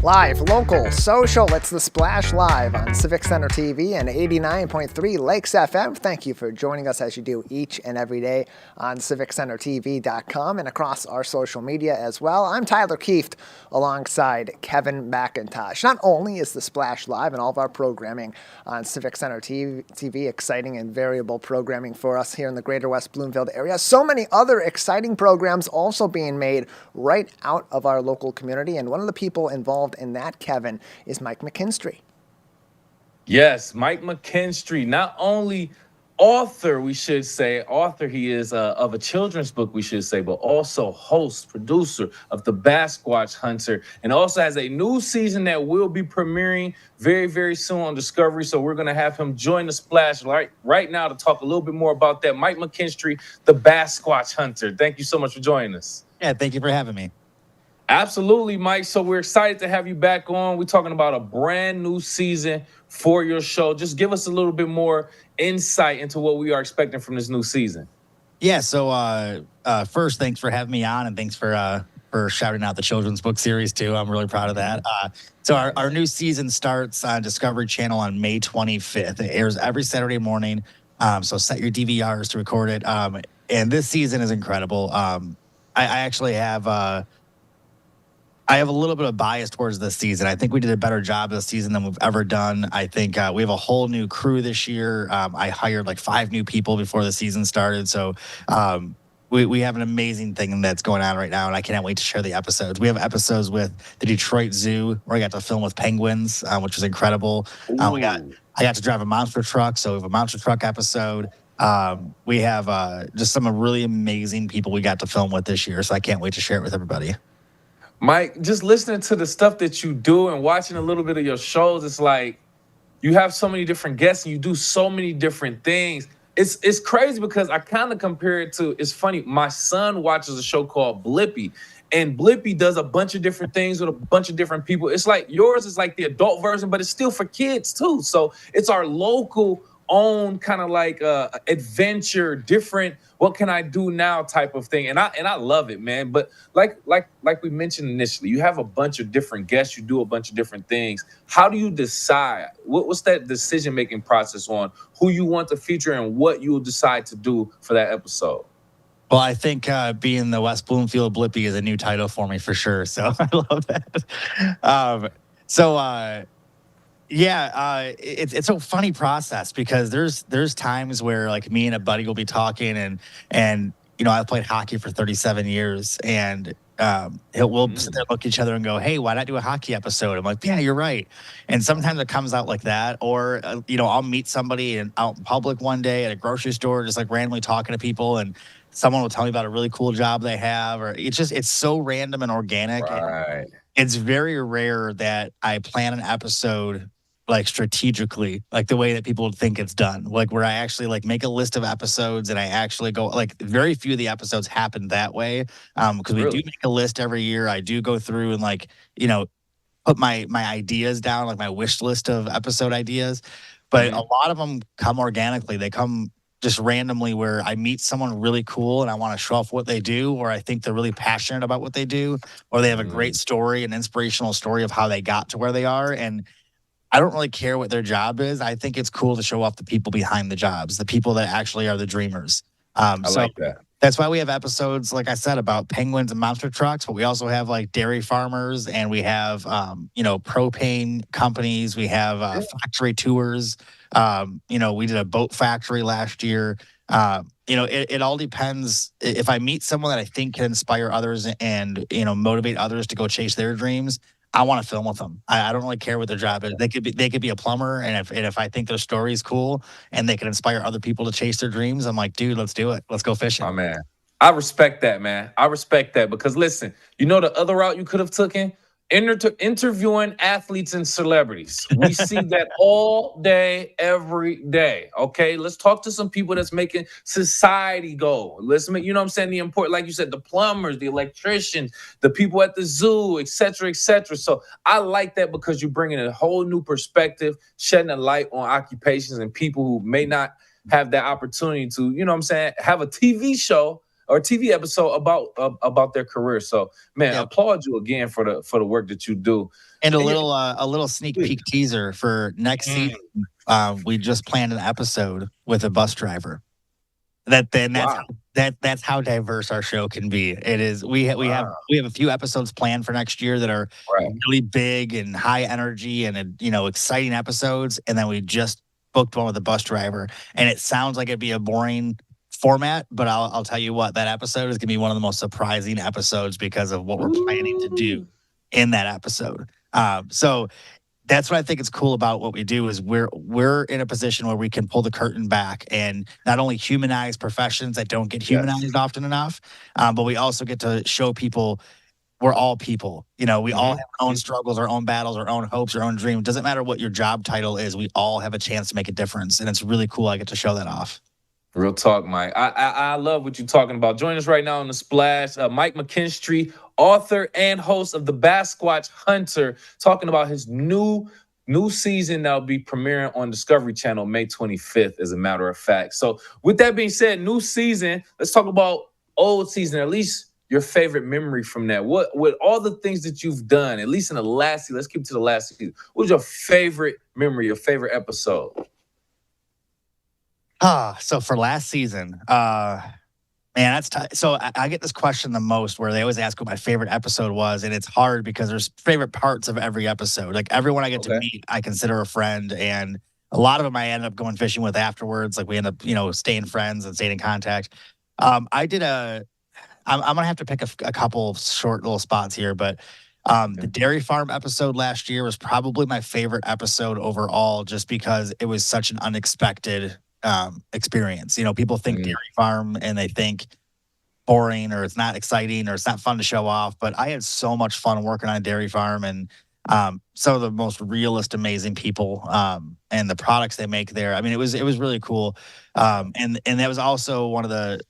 Live, local, social, it's The Splash Live on Civic Center TV and 89.3 Lakes FM. Thank you for joining us as you do each and every day on CivicCenterTV.com and across our social media as well. I'm Tyler Kieft alongside Kevin McIntosh. Not only is The Splash Live and all of our programming on Civic Center TV exciting and variable programming for us here in the greater West Bloomfield area, so many other exciting programs also being made right out of our local community. And one of the people involved in that, Kevin, is Mike McKinstry. Yes, Mike McKinstry, not only author, we should say, author he is of a children's book, we should say, but also host, producer of The Basquatch Hunter, and also has a new season that will be premiering very, very soon on Discovery. So we're going to have him join the Splash right now to talk a little bit more about that. Mike McKinstry, The Basquatch Hunter. Thank you so much for joining us. Yeah, thank you for having me. Absolutely, Mike. So we're excited to have you back on. We're talking about a brand new season for your show. Just give us a little bit more insight into what we are expecting from this new season. Yeah, so first, thanks for having me on, and thanks for shouting out the children's book series, too. I'm really proud of that. So our new season starts on Discovery Channel on May 25th. It airs every Saturday morning, so set your DVRs to record it. And this season is incredible. I actually have... I have a little bit of bias towards this season. I think we did a better job this season than we've ever done. I think we have a whole new crew this year. I hired like 5 new people before the season started. So we have an amazing thing that's going on right now, and I can't wait to share the episodes. We have episodes with the Detroit Zoo where I got to film with penguins, which was incredible. I got to drive a monster truck, so we have a monster truck episode. We have just some really amazing people we got to film with this year, so I can't wait to share it with everybody. Mike, just listening to the stuff that you do and watching a little bit of your shows, it's like you have so many different guests and you do so many different things. It's crazy because I kind of compare it to, it's funny, my son watches a show called Blippi, and Blippi does a bunch of different things with a bunch of different people. It's like yours is like the adult version, but it's still for kids too. So it's our local own kind of like adventure, different, what can I do now type of thing. And I love it, man. But like we mentioned initially, you have a bunch of different guests, you do a bunch of different things. How do you decide? What's that decision-making process on who you want to feature and what you will decide to do for that episode? Well, I think being the West Bloomfield Blippi is a new title for me for sure. So I love that. It's a funny process because there's times where like me and a buddy will be talking and you know, I've played hockey for 37 years and we'll sit there and look at each other and go, hey, why not do a hockey episode? I'm like, yeah, you're right. And sometimes it comes out like that. Or, you know, I'll meet somebody out in public one day at a grocery store, just like randomly talking to people, and someone will tell me about a really cool job they have, or it's so random and organic. Right. It's very rare that I plan an episode like strategically, like the way that people would think it's done, like where I actually like make a list of episodes and I actually go, like very few of the episodes happen that way. Because we do make a list every year. I do go through and like, you know, put my ideas down, like my wish list of episode ideas, but a lot of them come organically. They come just randomly where I meet someone really cool and I want to show off what they do, or I think they're really passionate about what they do, or they have a great story, an inspirational story of how they got to where they are. And I don't really care what their job is. I think it's cool to show off the people behind the jobs, the people that actually are the dreamers. I like that. That's why we have episodes, like I said, about penguins and monster trucks, but we also have like dairy farmers, and we have, you know, propane companies. We have factory tours. You know, we did a boat factory last year. You know, it all depends. If I meet someone that I think can inspire others and, you know, motivate others to go chase their dreams, I want to film with them. I don't really care what their job is. They could be a plumber, and if I think their story is cool and they can inspire other people to chase their dreams, I'm like, dude, let's do it. Let's go fishing. Oh man, I respect that, man. I respect that because listen, you know the other route you could have taken? Interviewing athletes and celebrities. We see that all day, every day. Okay, let's talk to some people that's making society go. Let's make, you know what I'm saying, the important, like you said, the plumbers, the electricians, the people at the zoo, et cetera, et cetera. So I like that because you're bringing a whole new perspective, shedding a light on occupations and people who may not have that opportunity to, you know what I'm saying, have a TV show or TV episode about their career. So, man, applaud you again for the work that you do. And a little sneak peek teaser for next season. We just planned an episode with a bus driver. That's how diverse our show can be. It is. We have a few episodes planned for next year that are really big and high energy and exciting episodes. And then we just booked one with a bus driver, and it sounds like it'd be a boring format, but I'll tell you what, that episode is gonna be one of the most surprising episodes because of what we're planning to do in that episode. So that's what I think is cool about what we do is we're in a position where we can pull the curtain back and not only humanize professions that don't get humanized often enough, but we also get to show people we're all people. We all have our own struggles, our own battles, our own hopes, our own dreams. It doesn't matter what your job title is. We all have a chance to make a difference, and it's really cool. I get to show that off. Real talk, Mike. I love what you're talking about. Join us right now on the Splash. Mike McKinstry, author and host of the Basquatch Hunter, talking about his new season that'll be premiering on Discovery Channel May 25th, as a matter of fact. So with that being said, new season, let's talk about old season, at least your favorite memory from that. What with all the things that you've done, at least in the last season, let's keep it to the last season. What was your favorite memory, your favorite episode? So for last season, man, that's so I get this question the most where they always ask what my favorite episode was, and it's hard because there's favorite parts of every episode. Like everyone I get to meet, I consider a friend, and a lot of them I end up going fishing with afterwards. Like we end up, staying friends and staying in contact. I'm gonna have to pick a couple short little spots here, but the dairy farm episode last year was probably my favorite episode overall, just because it was such an unexpected experience. People think dairy farm and they think boring or it's not exciting or it's not fun to show off, but I had so much fun working on a dairy farm and some of the most realist, amazing people and the products they make there. I mean, it was really cool. And that was also one of the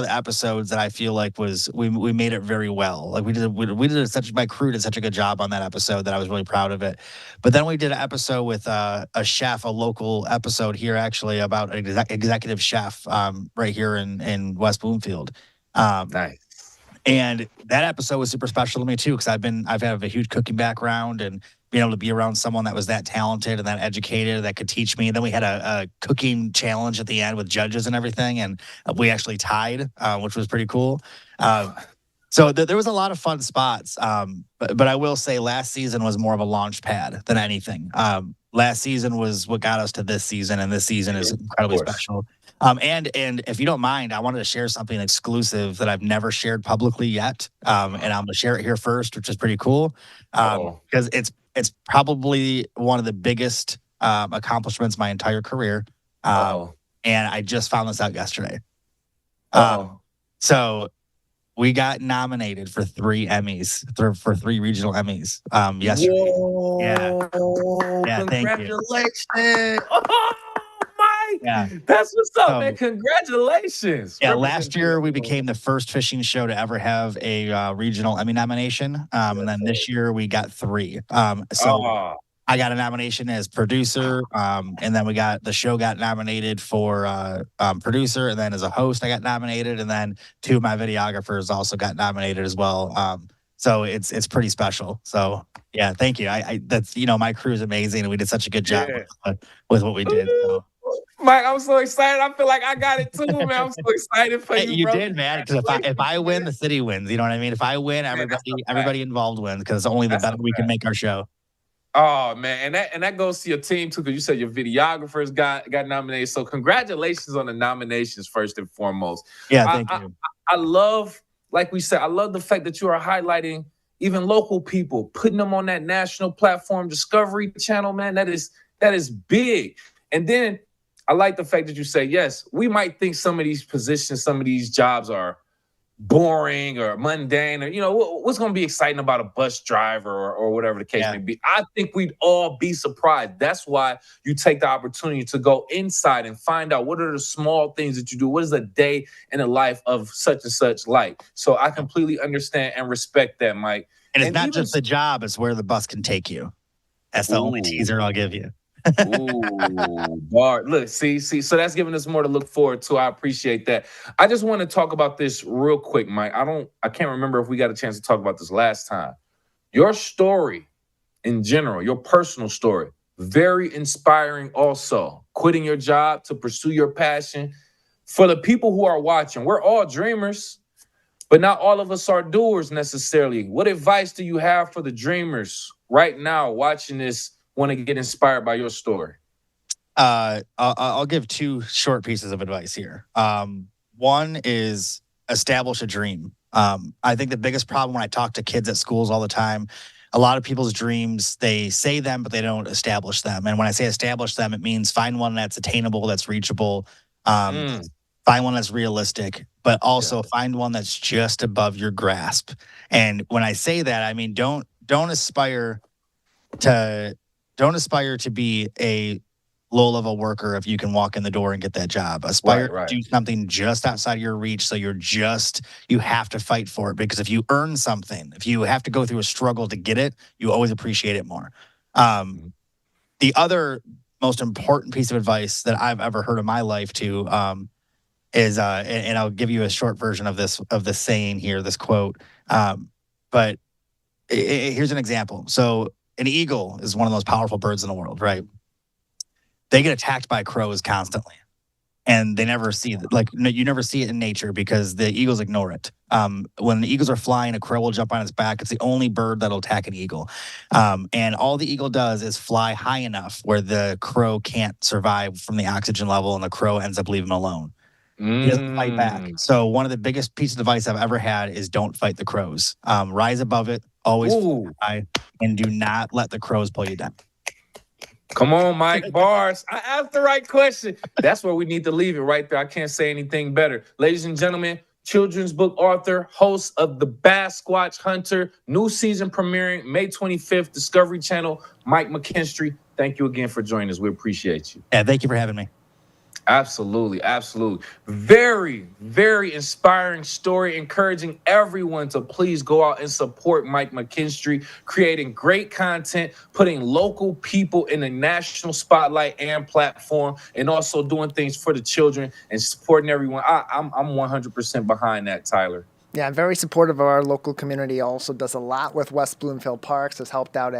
episodes that I feel like was we made it very well. Like my crew did such a good job on that episode that I was really proud of it. But then we did an episode with a chef, a local episode here actually about an executive chef right here in West Bloomfield. Nice. And that episode was super special to me too, because I've had a huge cooking background and being able to be around someone that was that talented and that educated that could teach me. And then we had a cooking challenge at the end with judges and everything, and we actually tied, which was pretty cool. So there was a lot of fun spots. But I will say last season was more of a launch pad than anything. Last season was what got us to this season, and this season is incredibly special. And if you don't mind, I wanted to share something exclusive that I've never shared publicly yet. And I'm going to share it here first, which is pretty cool. Because it's probably one of the biggest accomplishments of my entire career. And I just found this out yesterday. So we got nominated for 3 Emmys, for 3 regional Emmys yesterday. Whoa. Yeah, thank you. Congratulations. Oh, Mike. Yeah. That's what's up, man. Congratulations. Yeah, last year we became the first fishing show to ever have a regional Emmy nomination. And then this year we got 3. I got a nomination as producer, and then the show got nominated for producer, and then as a host I got nominated, and then 2 of my videographers also got nominated as well. So it's pretty special. So yeah, thank you. That's my crew is amazing, and we did such a good job with what we did. So. Mike, I'm so excited. I feel like I got it too, man. I'm so excited for you. You bro. did, man. Because if I win, the city wins. You know what I mean? If I win, everybody involved wins. Because it's only the better we can make our show. Oh man, and that goes to your team too, because you said your videographers got nominated. So congratulations on the nominations first and foremost. Yeah, thank you. I love, like we said, I love the fact that you are highlighting even local people, putting them on that national platform, Discovery Channel. Man, that is big. And then I like the fact that you say, yes, we might think some of these positions, some of these jobs are boring or mundane, or what's going to be exciting about a bus driver or whatever the case may be. I think we'd all be surprised. That's why you take the opportunity to go inside and find out what are the small things that you do. What is a day in the life of such and such like? So I completely understand and respect that, Mike. And it's not just the job, it's where the bus can take you. That's the only teaser I'll give you. Ooh, Bart. Look, see. So that's giving us more to look forward to. I appreciate that. I just want to talk about this real quick, Mike. I can't remember if we got a chance to talk about this last time. Your story in general, your personal story, very inspiring also. Quitting your job to pursue your passion. For the people who are watching, we're all dreamers, but not all of us are doers necessarily. What advice do you have for the dreamers right now watching this, want to get inspired by your story? I'll give two short pieces of advice here. One is establish a dream. I think the biggest problem when I talk to kids at schools all the time, a lot of people's dreams, they say them, but they don't establish them. And when I say establish them, it means find one that's attainable, that's reachable, find one that's realistic, but also find one that's just above your grasp. And when I say that, I mean don't aspire to be a low-level worker if you can walk in the door and get that job. Aspire to do something just outside of your reach, so you have to fight for it, because if you earn something, if you have to go through a struggle to get it, you always appreciate it more. The other most important piece of advice that I've ever heard in my life too is, and I'll give you a short version of this saying here, this quote. But here's an example. So an eagle is one of the most powerful birds in the world, right? They get attacked by crows constantly, and they never see it. You never see it in nature because the eagles ignore it. When the eagles are flying, a crow will jump on its back. It's the only bird that'll attack an eagle. And all the eagle does is fly high enough where the crow can't survive from the oxygen level, and the crow ends up leaving him alone. He doesn't fight back. So one of the biggest pieces of advice I've ever had is don't fight the crows. Rise above it, always fly high, and do not let the crows pull you down. Come on, Mike. Bars. I asked the right question. That's where we need to leave it right there. I can't say anything better. Ladies and gentlemen, children's book author, host of The Basquatch Hunter, new season premiering May 25th, Discovery Channel, Mike McKinstry. Thank you again for joining us. We appreciate you. Yeah, thank you for having me. Absolutely. Very, very inspiring story, encouraging everyone to please go out and support Mike McKinstry, creating great content, putting local people in the national spotlight and platform, and also doing things for the children and supporting everyone. I'm 100% behind that, Tyler. Yeah, very supportive of our local community. Also does a lot with West Bloomfield Parks. Has helped out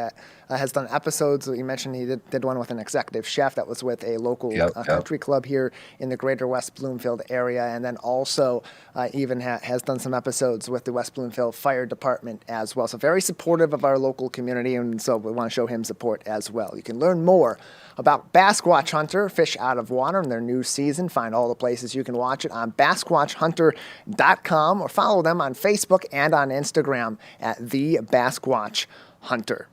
has done episodes. You mentioned he did one with an executive chef that was with a local country club here in the greater West Bloomfield area. And then also even has done some episodes with the West Bloomfield Fire Department as well. So very supportive of our local community. And so we want to show him support as well. You can learn more about Basquatch Hunter, Fish Out of Water, and their new season. Find all the places you can watch it on BasquatchHunter.com, or follow them on Facebook and on Instagram at The Basquatch Hunter.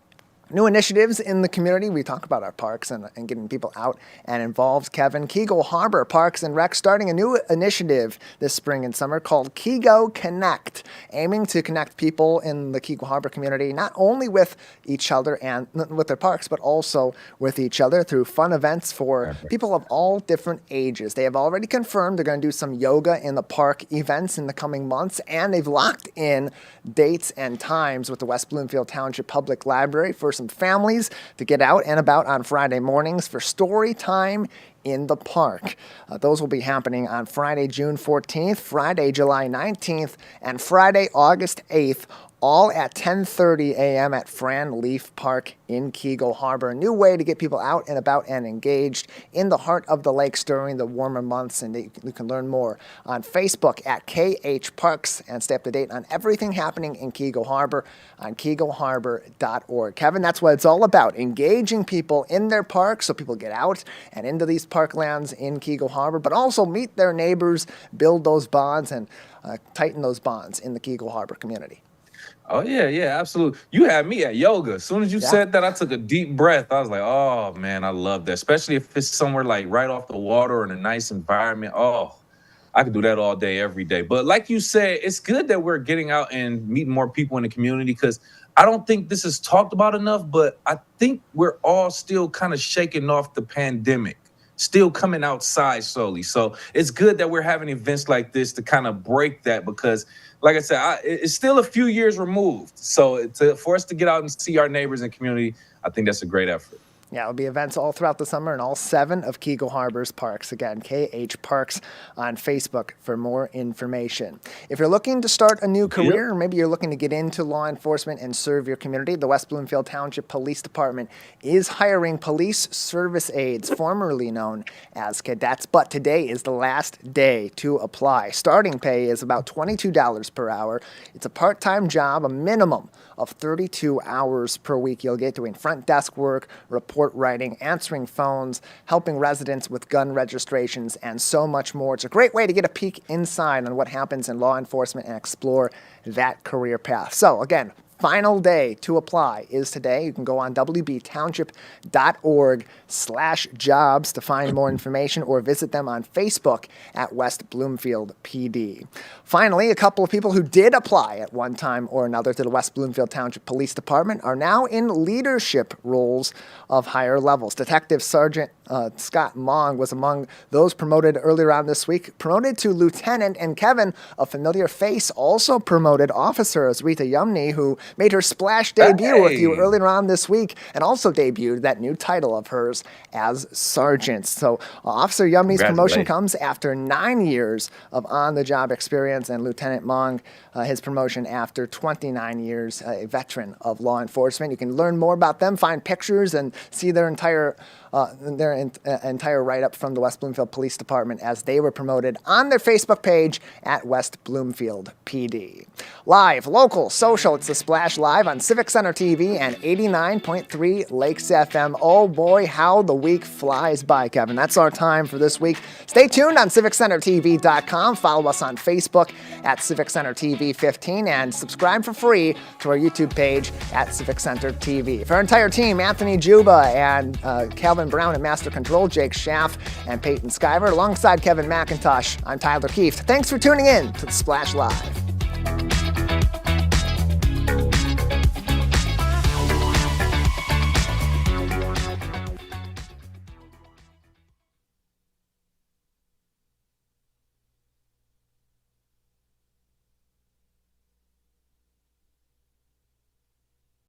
New initiatives in the community. We talk about our parks and getting people out and involved. Kevin, Keego Harbor Parks and Rec starting a new initiative this spring and summer called Keego Connect, aiming to connect people in the Keego Harbor community not only with each other and with their parks, but also with each other through fun events for people of all different ages. They have already confirmed they're going to do some yoga in the park events in the coming months, and they've locked in dates and times with the West Bloomfield Township Public Library for some families to get out and about on Friday mornings for story time in the park. Those will be happening on Friday, June 14th, Friday, July 19th, and Friday, August 8th, all at 10:30 a.m. at Fran Leaf Park in Keego Harbor. A new way to get people out and about and engaged in the heart of the lakes during the warmer months. And you can learn more on Facebook at KH Parks and stay up to date on everything happening in Keego Harbor on KeegoHarbor.org. Kevin, that's what it's all about, engaging people in their parks so people get out and into these parklands in Keego Harbor, but also meet their neighbors, build those bonds, and tighten those bonds in the Keego Harbor community. Oh, yeah, absolutely. You had me at yoga. As soon as you said that, I took a deep breath. I was like, oh, man, I love that. Especially if it's somewhere like right off the water in a nice environment. Oh, I could do that all day, every day. But like you said, it's good that we're getting out and meeting more people in the community, because I don't think this is talked about enough, but I think we're all still kind of shaking off the pandemic, still coming outside slowly. So it's good that we're having events like this to kind of break that, because like I said, it's still a few years removed. So for us to get out and see our neighbors and community, I think that's a great effort. Yeah, there'll be events all throughout the summer in all 7 of Keego Harbor's parks. Again, KH Parks on Facebook for more information. If you're looking to start a new career, or maybe you're looking to get into law enforcement and serve your community, the West Bloomfield Township Police Department is hiring police service aides, formerly known as cadets. But today is the last day to apply. Starting pay is about $22 per hour. It's a part-time job, a minimum of 32 hours per week you'll get doing front desk work, report writing, answering phones, helping residents with gun registrations, and so much more. It's a great way to get a peek inside on what happens in law enforcement and explore that career path. So again, final day to apply is today. You can go on wbtownship.org/jobs to find more information or visit them on Facebook at West Bloomfield PD. Finally, a couple of people who did apply at one time or another to the West Bloomfield Township Police Department are now in leadership roles of higher levels. Detective Sergeant Scott Mong was among those promoted earlier on this week, promoted to lieutenant, and Kevin, a familiar face, also promoted officer as Rita Yumney, who made her splash debut with you earlier on this week and also debuted that new title of hers as sergeant. So Officer Yumney's promotion comes after 9 years of on-the-job experience, and Lieutenant Mong, his promotion after 29 years, a veteran of law enforcement. You can learn more about them, find pictures, and see their entire write-up from the West Bloomfield Police Department as they were promoted on their Facebook page at West Bloomfield PD. Live, local, social, it's the Splash Live on Civic Center TV and 89.3 Lakes FM. Oh boy, how the week flies by, Kevin. That's our time for this week. Stay tuned on CivicCenterTV.com. Follow us on Facebook at Civic Center TV 15 and subscribe for free to our YouTube page at Civic Center TV. For our entire team, Anthony Juba and Calvin Brown at Master Control, Jake Schaff and Peyton Skyver, alongside Kevin McIntosh, I'm Tyler Keefe. Thanks for tuning in to the Splash Live.